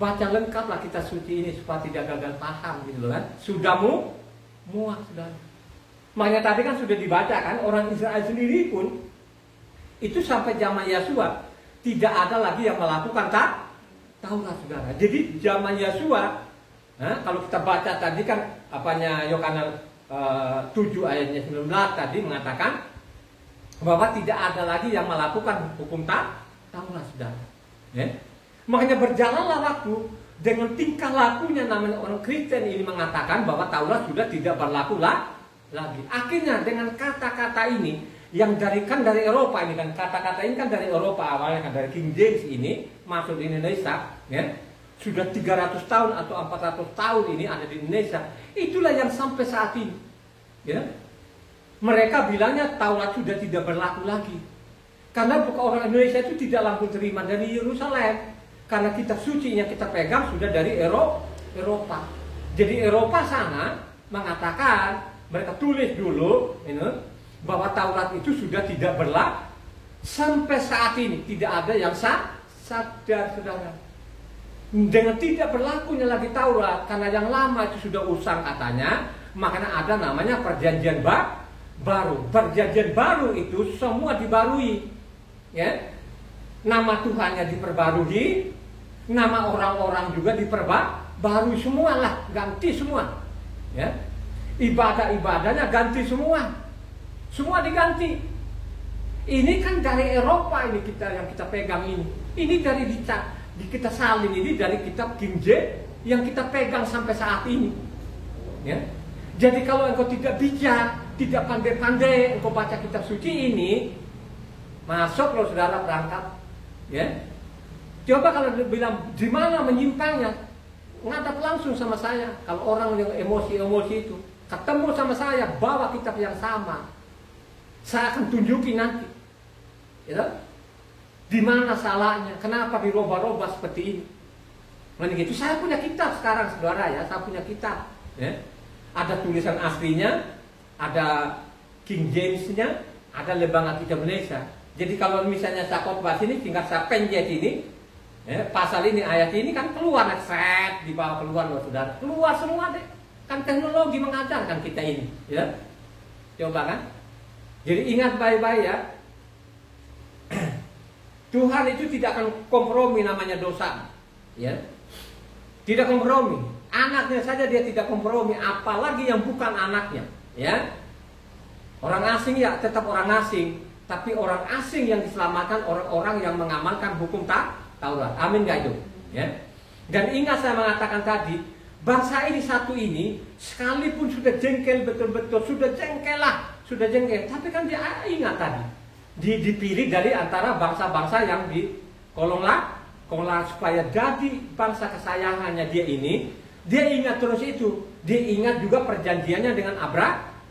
Baca lengkaplah kitab suci ini supaya tidak gagal paham gitu kan. Sudah muak saudara. Makanya tadi kan sudah dibaca kan, orang Israel sendiri pun itu sampai zaman Yosua tidak ada lagi yang melakukan Taurat saudara. Jadi zaman Yosua, kalau kita baca tadi kan apanya Yohanes 7 ayatnya 19 tadi mengatakan bahwa tidak ada lagi yang melakukan hukum Taurat saudara. Ya? Makanya berjalanlah waktu dengan tingkah lakunya, namanya orang Kristen ini mengatakan bahwa Taurat sudah tidak berlaku lagi. Akhirnya dengan kata-kata ini yang dari Eropa ini kan, kata-kata ini kan dari Eropa awalnya kan, dari King James ini masuk di Indonesia, ya. Sudah 300 tahun atau 400 tahun ini ada di Indonesia. Itulah yang sampai saat ini, ya. Mereka bilangnya Taurat sudah tidak berlaku lagi. Karena orang Indonesia itu tidak langsung terima dari Yerusalem. Karena kitab suci yang kita pegang sudah dari Eropa. Jadi Eropa sana mengatakan, mereka tulis dulu bahwa Taurat itu sudah tidak berlaku. Sampai saat ini tidak ada yang sadar saudara. Dengan tidak berlakunya lagi Taurat, karena yang lama itu sudah usang katanya, makanya ada namanya perjanjian baru. Perjanjian baru itu semua dibarui, ya. Nama Tuhannya diperbarui, nama orang-orang juga diperbarui, semualah ganti semua, ya. Ibadah-ibadahnya ganti semua diganti. Ini kan dari Eropa ini yang kita pegang ini. Ini dari kita salin ini dari kitab King James yang kita pegang sampai saat ini, ya. Jadi kalau engkau tidak bijak, tidak pandai-pandai engkau baca kitab suci ini, masuk loh saudara perangkap, ya. Coba kalau bilang di mana menyimpangnya, ngadap langsung sama saya. Kalau orang yang emosi itu ketemu sama saya, bawa kitab yang sama, saya akan tunjukin nanti, ya. Di mana salahnya? Kenapa dirubah-rubah seperti ini? Gitu. Saya punya kitab sekarang, saudara ya. Saya punya kitab. Ya. Ada tulisan aslinya, ada King James-nya, ada Lembaga Kitab Indonesia. Jadi kalau misalnya saya khotbah sini, tinggal saya penjet ini, ya, pasal ini, ayat ini kan keluar, set dibawa keluar loh saudara. Keluar semua deh. Kan teknologi mengajarkan kita ini, ya. Coba kan? Jadi ingat baik-baik ya. Tuhan itu tidak akan kompromi namanya dosa, ya. Tidak kompromi. Anaknya saja dia tidak kompromi, apalagi yang bukan anaknya, ya. Orang asing ya tetap orang asing, tapi orang asing yang diselamatkan orang-orang yang mengamalkan hukum Taurat. Amin gak itu? Ya. Dan ingat saya mengatakan tadi, bangsa ini satu ini sekalipun sudah jengkel betul-betul, sudah jengkel, tapi kan dia ingat tadi. Dipilih dari antara bangsa-bangsa yang di kolong supaya jadi bangsa kesayangannya dia ini. Dia ingat terus itu. Dia ingat juga perjanjiannya dengan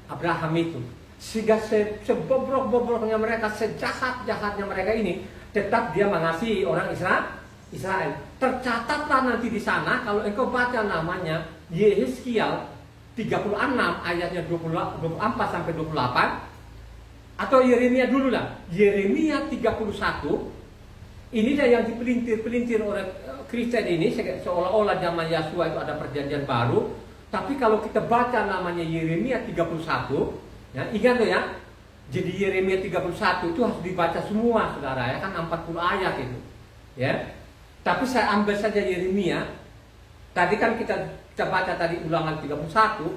Abraham itu. Sehingga sebobrok-bobroknya mereka, sejahat-jahatnya mereka ini, tetap dia mengasihi orang Israel. Tercatatlah nanti di sana kalau engkau baca namanya Yehezkiel 36 ayatnya 24 sampai 28, atau Yeremia dulu lah. Yeremia 31 ini yang dipelintir oleh Kristen ini seolah-olah zaman Yahshua itu ada perjanjian baru. Tapi kalau kita baca namanya Yeremia 31, ya, ingat tuh ya. Jadi Yeremia 31 itu harus dibaca semua, saudara, ya kan 40 ayat itu. Ya. Tapi saya ambil saja Yeremia. Tadi kan kita baca tadi Ulangan 31,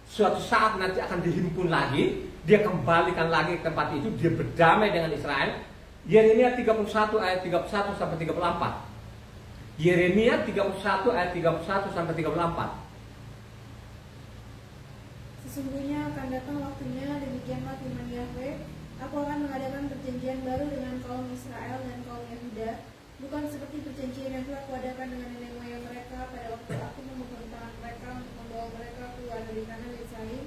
suatu saat nanti akan dihimpun lagi, dia kembalikan lagi ke tempat itu, dia berdamai dengan Israel. Yeremia 31 ayat 31 sampai 34. Yeremia 31 ayat 31 sampai 34.
Sesungguhnya akan datang waktunya, demikianlah firman Yahweh, aku akan mengadakan perjanjian baru dengan kaum Israel dan kaum Yehuda, bukan seperti perjanjian yang telah kuadakan dengan nenek moyang mereka pada waktu aku memegang tangan mereka untuk membawa mereka keluar dari tanah Misraim.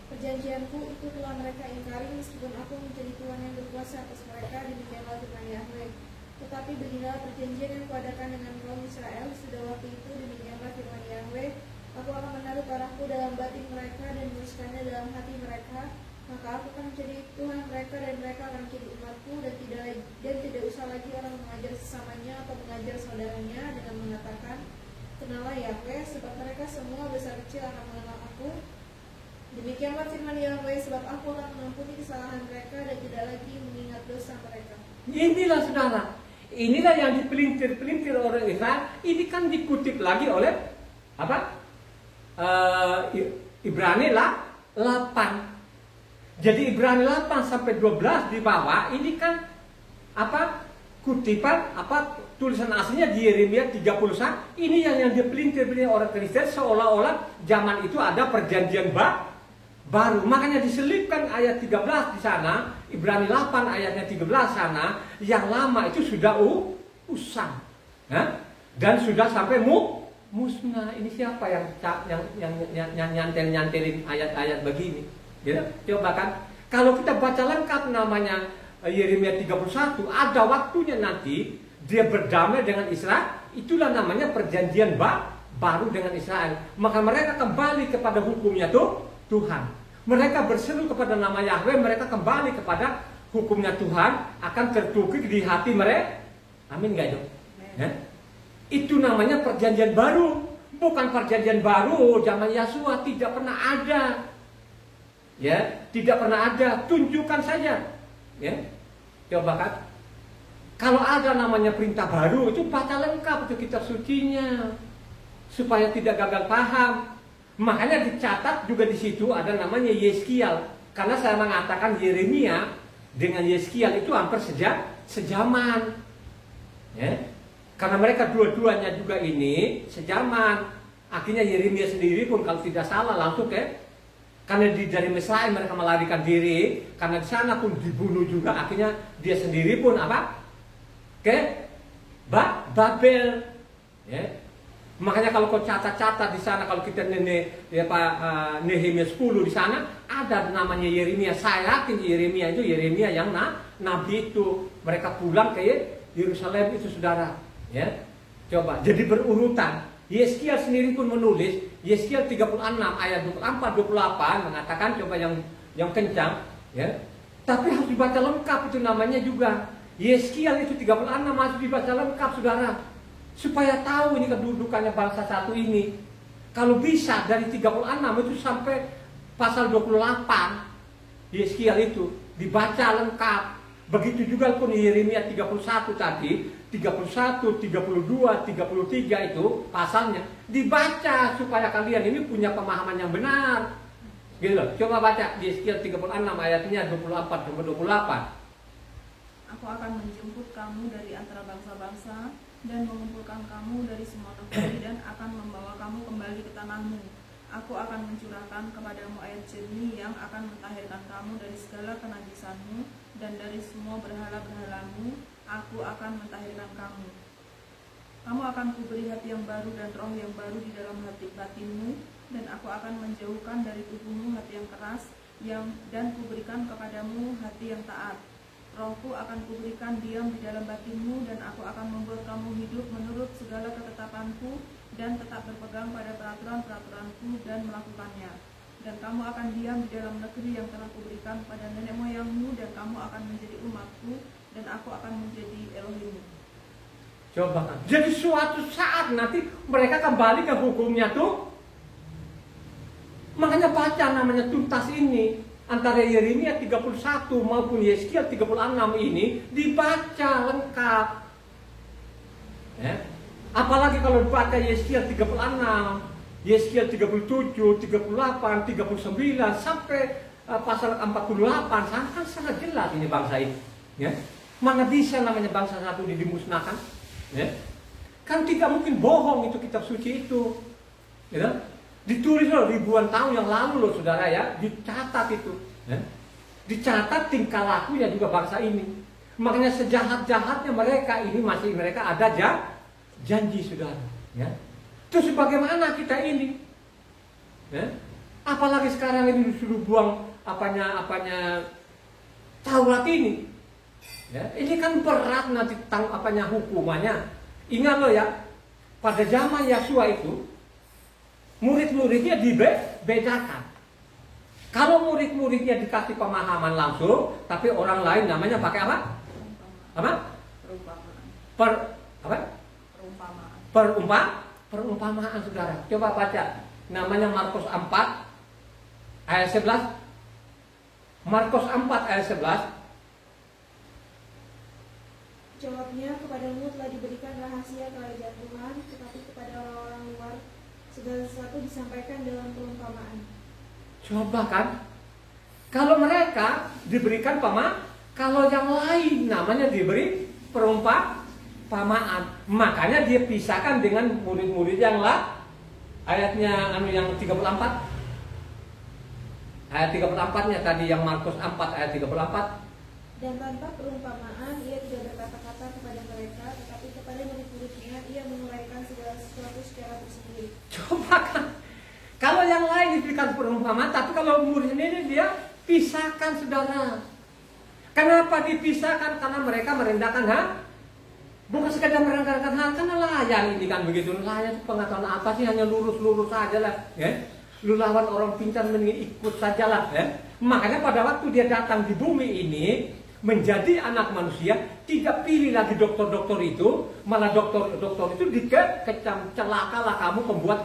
Perjanjianku itu telah mereka ingkari, meskipun aku menjadi Tuhan yang berkuasa atas mereka, demikianlah firman Yahweh. Tetapi beginilah perjanjian yang kuadakan dengan kaum Israel sudah waktu itu, demikianlah firman Yahweh. Aku akan menaruh arahku dalam batin mereka dan menuliskannya dalam hati mereka. Maka aku akan menjadi Tuhan mereka dan mereka akan menjadi umatku, dan tidak usah lagi orang mengajar sesamanya atau mengajar saudaranya dengan mengatakan, kenallah Yahweh, sebab mereka semua besar kecil akan mengenal aku. Demikianlah firman Yahweh, sebab aku akan mengampuni kesalahan mereka dan tidak lagi mengingat dosa mereka.
Inilah saudara, inilah yang dipelintir oleh Israel. Ini kan dikutip lagi oleh apa? Ibrani 8. Jadi Ibrani 8 sampai 12 di bawah ini kan apa? Kutipan apa tulisan aslinya di Yeremia 31. Ini yang dipelintir orang Kristen seolah-olah zaman itu ada perjanjian baru. Makanya diselipkan ayat 13 di sana, Ibrani 8 ayatnya 13 sana, yang lama itu sudah usang. Ya? Dan sudah sampai musnah. Ini siapa yang nyantelin ayat-ayat begini? Ya, coba kan. Kalau kita baca lengkap namanya Yeremia 31, ada waktunya nanti dia berdamai dengan Israel. Itulah namanya perjanjian baru dengan Israel. Maka mereka kembali kepada hukumnya Tuhan. Mereka berseru kepada nama Yahweh, mereka kembali kepada hukumnya Tuhan, akan tertukik di hati mereka. Amin gak itu? Ya? Itu namanya perjanjian baru. Bukan perjanjian baru zaman Yahshua, tidak pernah ada. Ya, tidak pernah ada. Tunjukkan saja. Ya. Coba kan. Kalau ada namanya perintah baru, itu baca lengkap itu kitab sucinya. Supaya tidak gagal paham. Makanya dicatat juga di situ ada namanya Yehezkiel. Karena saya mengatakan Yeremia dengan Yehezkiel itu hampir sejaman. Ya. Karena mereka dua-duanya juga ini sejaman. Akhirnya Yeremia sendiri pun kalau tidak salah langsung karena dari Mesra mereka melarikan diri, karena di sana pun dibunuh juga. Akhirnya dia sendiri pun apa? Babel. Ya. Makanya kalau kau catat-catat di sana, kalau kita Nehemia 10 di sana ada namanya Yeremia. Saya yakin Yeremia itu Yeremia yang nabi itu. Mereka pulang ke Yerusalem itu saudara. Ya, coba. Jadi berurutan. Yehezkiel sendiri pun menulis. Yehezkiel 36 ayat 24-28 mengatakan, coba yang kencang. Ya. Tapi harus dibaca lengkap itu namanya juga. Yehezkiel itu 36 harus dibaca lengkap saudara. Supaya tahu ini kedudukannya bangsa satu ini. Kalau bisa dari 36 itu sampai pasal 28 Yehezkiel itu dibaca lengkap. Begitu juga pun Yeremia 31 tadi, 31, 32, 33 itu pasalnya dibaca supaya kalian ini punya pemahaman yang benar. Gitu loh. Coba baca di Yehezkiel 36 ayatnya 24 sampai 28.
Aku akan menjemput kamu dari antara bangsa-bangsa dan mengumpulkan kamu dari semua negeri dan akan membawa kamu kembali ke tanahmu. Aku akan mencurahkan kepadamu air jernih yang akan mentahirkan kamu dari segala kenajisanmu dan dari semua berhala-berhalamu. Aku akan mentahirkan kamu. Kamu akan kuberi hati yang baru dan roh yang baru di dalam hati batinmu, dan aku akan menjauhkan dari tubuhmu hati yang keras, dan kuberikan kepadamu hati yang taat. Rohku akan kuberikan diam di dalam batinmu, dan aku akan membuat kamu hidup menurut segala ketetapanku, dan tetap berpegang pada peraturan-peraturanku dan melakukannya. Dan kamu akan diam di dalam negeri yang telah kuberikan pada nenek moyangmu, dan kamu akan menjadi umatku, dan aku akan menjadi Elohimmu.
Coba kan. Jadi suatu saat nanti mereka kembali ke hukumnya tuh. Makanya baca namanya tuntas ini. Antara Yeremia 31 maupun Yeskiel 36 ini dibaca lengkap. Ya. Apalagi kalau dibaca Yeskiel 36, Yeskiel 37, 38, 39 sampai pasal 48 sangat sangat jelas ini bangsa ini. Ya. Mana bisa namanya bangsa satu ini dimusnahkan? Ya. Kan tidak mungkin bohong itu kitab suci itu. Ya. Ditulis loh ribuan tahun yang lalu loh saudara ya, dicatat itu. Ya. Dicatat tingkah lakunya juga bangsa ini. Makanya sejahat-jahatnya mereka ini masih mereka ada janji saudara. Ya. Terus bagaimana kita ini? Ya. Apalagi sekarang ini disuruh buang apanya Taurat ini. Ya. Ini kan berat nanti apanya hukumannya. Ingat loh ya, pada zaman Yosua itu murid-muridnya dibedakan. Kalau murid-muridnya dikasih pemahaman langsung, tapi orang lain namanya pakai apa? Apa? Perumpamaan saudara. Coba baca. Namanya Markus 4 ayat 11. Markus 4 ayat 11.
Jawabnya, kepadamu telah diberikan rahasia kerajaan Tuhan, tetapi kepada orang-orang luar segala sesuatu disampaikan dalam perumpamaan.
Coba kan, kalau mereka diberikan kalau yang lain namanya diberi perumpamaan. Makanya dia pisahkan dengan murid-murid yang lain. Ayatnya yang 34. Ayat 34-nya tadi yang Markus 4 ayat 34.
Dan tanpa perumpamaan ia tidak berkata-kata kepada mereka, tetapi kepada murid-muridnya ia menguraikan segala sesuatu secara tersendiri.
Coba kan, kalau yang lain diberikan perumpamaan, tapi kalau murid ini dia pisahkan saudara. Kenapa dipisahkan? Karena mereka merendahkan bukan sekedar merendahkan hal, karena layan ini kan begitu. Layan pengetahuan apa sih, hanya lurus-lurus saja lah. Ya? Lu lawan orang pintar ikut sajalah. Ya? Makanya pada waktu dia datang di bumi ini menjadi anak manusia, tidak pilih lagi dokter-dokter itu, malah dokter-dokter itu dikecam, celakalah kamu pembuat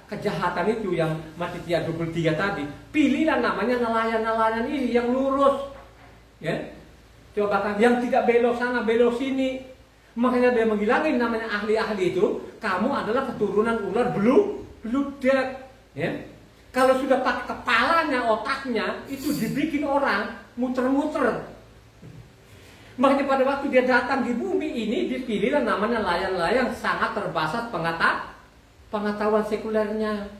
kejahatan itu yang Matitia 23 tadi. Pilihlah namanya nelayan-nelayan ini yang lurus. Ya. Coba kan yang tidak belok sana, belok sini. Makanya dia menghilangin namanya ahli-ahli itu, kamu adalah keturunan ular beludak. Ya. Kalau sudah pakai kepalanya, otaknya itu dibikin orang muter-muter. Makanya pada waktu dia datang di bumi ini dipilihlah namanya nelayan-nelayan sangat terbatas pengetahuan sekulernya.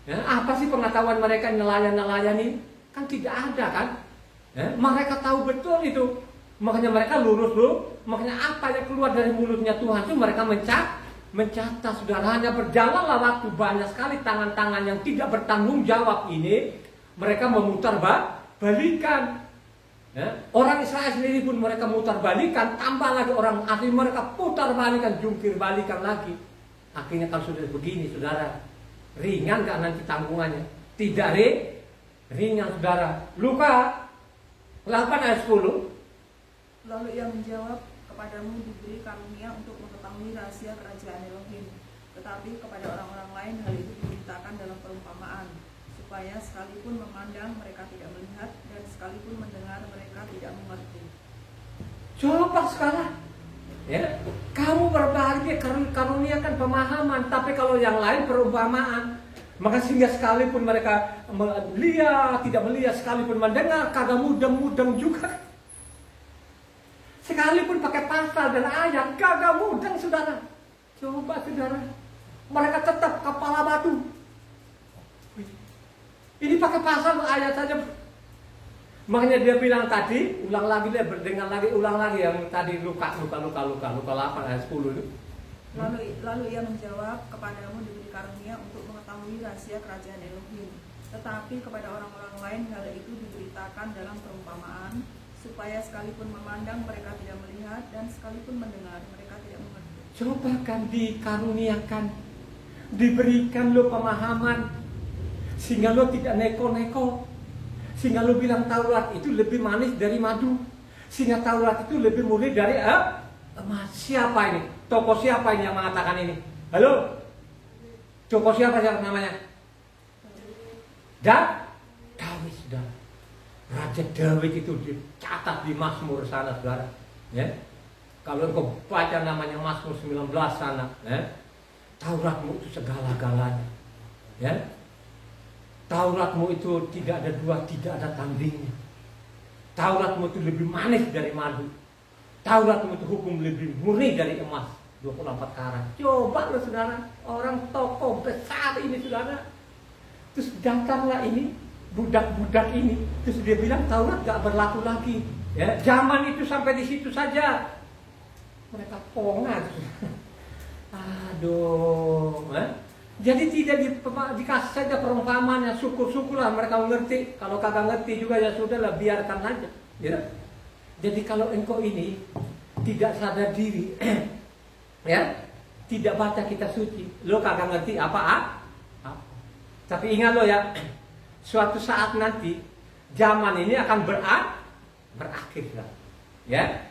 Ya, apa sih pengetahuan mereka nelayan-nelayan ini? Kan tidak ada kan? Ya, mereka tahu betul itu. Makanya mereka lurus loh. Makanya apa yang keluar dari mulutnya Tuhan itu mereka mencatat. Saudara, hanya berjalanlah waktu banyak sekali tangan-tangan yang tidak bertanggung jawab ini mereka memutar balikan. Ya, orang Israel sendiri pun mereka mutar balikan, tambah lagi orang asli mereka putar balikan, jungkir balikan lagi. Akhirnya kalau sudah begini saudara, ringan gak nanti tanggungannya? Tidak ringan saudara. Luka 8 ayat 10.
Lalu ia menjawab, kepadamu diberi karunia untuk mengetahui rahasia kerajaan Elohim, tetapi kepada orang-orang lain hal itu diberitakan dalam perumpamaan, supaya sekalipun memandang mereka tidak melihat, dan sekalipun mendengar mereka tidak mengerti.
Coba sekarang, ya, kamu berbahagia karuniakan pemahaman, tapi kalau yang lain perumpamaan. Maka sehingga sekalipun mereka melihat, tidak melihat, sekalipun mendengar, kagak mudeng-mudeng juga. Sekalipun pakai pasal dan ayat, kagak mudeng saudara. Coba saudara, mereka tetap kepala batu. Ini pakai pasal ayat saja. Makanya dia bilang tadi, ulang lagi deh, berdengar lagi, ulang lagi yang tadi luka 8 ayat 10 itu.
Lalu ia menjawab, kepadamu diberi karunia untuk mengetahui rahasia kerajaan Elohim, tetapi kepada orang-orang lain hal itu diberitakan dalam perumpamaan, supaya sekalipun memandang mereka tidak melihat, dan sekalipun mendengar mereka tidak mengerti.
Coba kan dikaruniakan, diberikan lo pemahaman, sehingga lo tidak neko-neko, sehingga lo bilang Taurat itu lebih manis dari madu, sehingga Taurat itu lebih murni dari emas. Siapa ini? Tokoh siapa ini yang mengatakan ini? Halo? Tokoh siapa namanya? Daud, saudara. Raja Daud itu dicatat di Mazmur sana, saudara. Ya. Kalau engkau baca namanya Mazmur 19 sana, ya. Tauratmu itu segala-galanya. Ya. Tauratmu itu tidak ada dua, tidak ada tandingnya. Tauratmu itu lebih manis dari madu. Tauratmu itu hukum lebih murni dari emas 24 karat. Coba lo saudara, orang tokoh besar ini saudara. Terus datanglah ini budak-budak ini, terus dia bilang Taurat gak berlaku lagi. Ya, zaman itu sampai di situ saja. Mereka pongat. Aduh, jadi tidak dikasih saja perumpamaan yang syukur-syukurlah mereka mengerti. Kalau kagak ngerti juga ya sudahlah, biarkan aja. Ya. Jadi kalau engkau ini tidak sadar diri, ya, tidak baca kitab suci, lo kagak ngerti apa. Tapi ingat lo ya, suatu saat nanti zaman ini akan berakhir lah. Ya.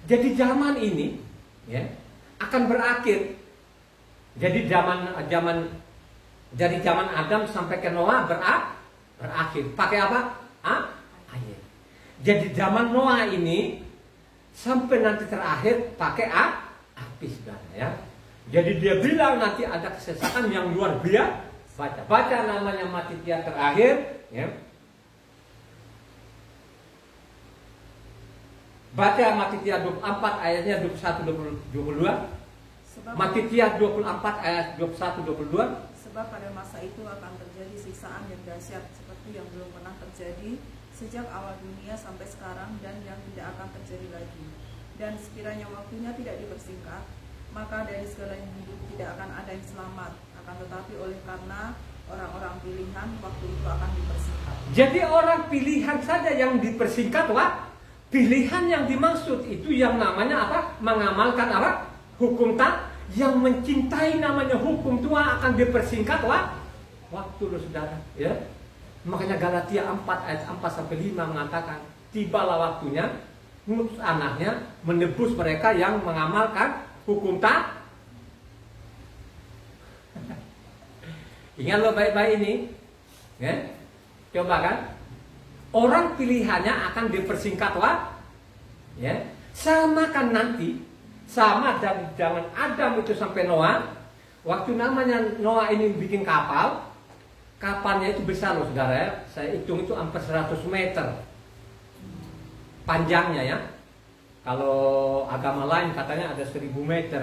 Jadi zaman ini ya akan berakhir. Jadi dari zaman Adam sampai ke Noah berakhir. Pakai apa? Air. Jadi zaman Noah ini sampai nanti terakhir pakai api, saudara ya. Jadi dia bilang nanti ada kesesakan yang luar biasa. Baca namanya Matitia terakhir, ya. Baca Matitia 24 ayatnya 21 22. Matitia 24 ayat 21 22.
Sebab pada masa itu akan terjadi siksaan yang dahsyat seperti yang belum pernah terjadi sejak awal dunia sampai sekarang, dan yang tidak akan terjadi lagi. Dan sekiranya waktunya tidak dipersingkat, maka dari segala yang hidup tidak akan ada yang selamat, akan tetapi oleh karena orang-orang pilihan waktu itu akan dipersingkat.
Jadi orang pilihan saja yang dipersingkat, Wak. Pilihan yang dimaksud itu yang namanya apa? Mengamalkan apa? Hukum tak, yang mencintai namanya hukum Tuhan akan dipersingkat, Wak. Waktu lo saudara, ya. Makanya Galatia 4 ayat 4 sampai 5 mengatakan, tibalah waktunya mengutus anaknya menebus mereka yang mengamalkan hukum tak. Ingat lo baik-baik ini, ya. Coba kan, orang pilihannya akan dipersingkat, Wak. Ya, sama kan nanti, sama dari zaman Adam itu sampai Noah. Waktu namanya Noah ini bikin kapal, kapalnya itu besar loh saudara ya. Saya hitung itu hampir 100 meter panjangnya ya. Kalau agama lain katanya ada 1000 meter.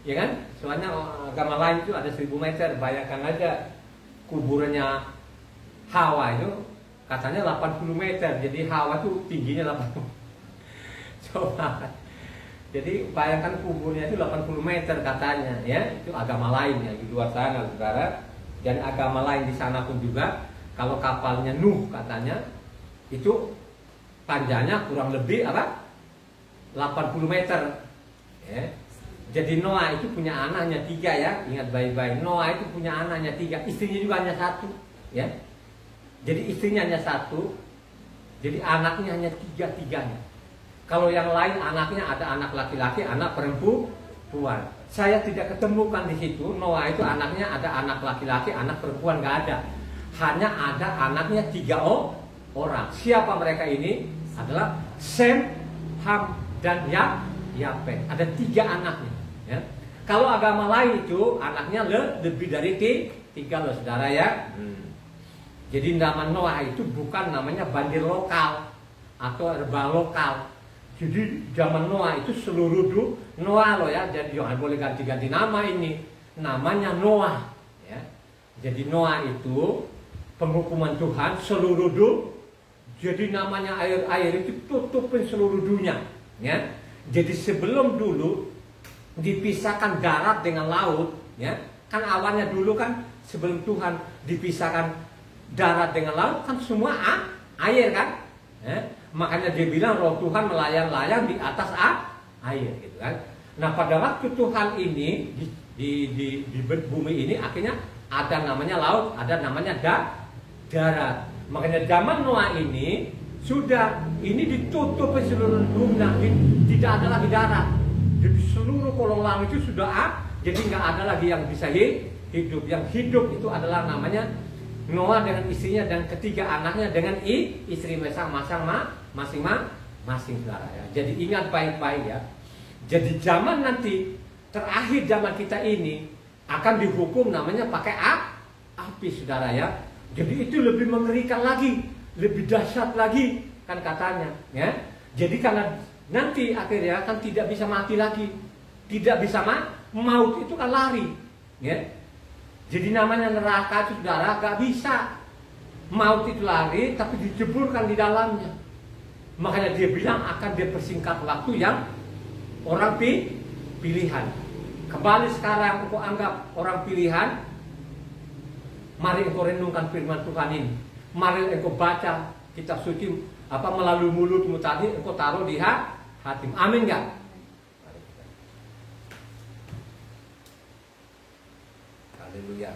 Ya kan? Soalnya agama lain itu ada 1000 meter. Bayangkan aja kuburannya Hawa itu katanya 80 meter. Jadi Hawa itu tingginya 80. Coba. Jadi bayangkan kuburnya itu 80 meter katanya ya. Itu agama lain ya di luar sana saudara. Dan agama lain di sana pun juga kalau kapalnya Nuh katanya itu panjangnya kurang lebih apa? 80 meter. Ya. Jadi Noah itu punya anaknya 3 ya, ingat baik-baik. Noah itu punya anaknya 3, istrinya juga hanya 1, ya. Jadi istrinya hanya 1, jadi anaknya hanya 3-3-nya. Kalau yang lain anaknya ada anak laki-laki, anak perempuan. Saya tidak ketemukan di situ Noah itu anaknya ada anak laki-laki, anak perempuan nggak ada. Hanya ada anaknya 3 orang. Siapa mereka ini? Adalah Sem, Ham, dan Yafet. Ada 3 anaknya. Ya. Kalau agama lain itu anaknya lebih dari 3 loh saudara ya. Jadi nama Noah itu bukan namanya bandir lokal atau herba lokal. Jadi zaman Noah itu seluruh Noah loh ya. Jadi jangan boleh ganti-ganti nama ini. Namanya Noah. Ya. Jadi Noah itu penghukuman Tuhan seluruh Jadi namanya air itu tutupin seluruh dunia. Ya. Jadi sebelum dulu dipisahkan darat dengan laut, ya kan awalnya dulu kan sebelum Tuhan dipisahkan darat dengan laut kan semua air kan, ya? Makanya dia bilang roh Tuhan melayang-layang di atas air gitu kan. Nah pada waktu Tuhan ini di bumi ini akhirnya ada namanya laut, ada namanya darat. Makanya zaman Noah ini sudah ini ditutup seluruh dunia, tidak ada lagi darat. Jadi seluruh kolong langit itu sudah jadi nggak ada lagi yang bisa hidup. Yang hidup itu adalah namanya Noah dengan istrinya dan ketiga anaknya dengan istri masing-masing saudara ya. Jadi ingat baik-baik ya. Jadi zaman nanti terakhir zaman kita ini akan dihukum namanya pakai api saudara ya. Jadi itu lebih mengerikan lagi, lebih dahsyat lagi kan katanya ya. Jadi karena nanti akhirnya kan tidak bisa mati lagi, tidak bisa maut itu kan lari ya. Jadi namanya neraka itu saudara gak bisa. Maut itu lari tapi dijeburkan di dalamnya. Makanya dia bilang akan dia persingkat waktu yang orang pilihan. Kembali sekarang engkau anggap orang pilihan. Mari engkau renungkan firman Tuhan ini. Mari engkau baca kitab suci melalui mulutmu tadi engkau taruh di hatimu. Amin enggak? Haleluya.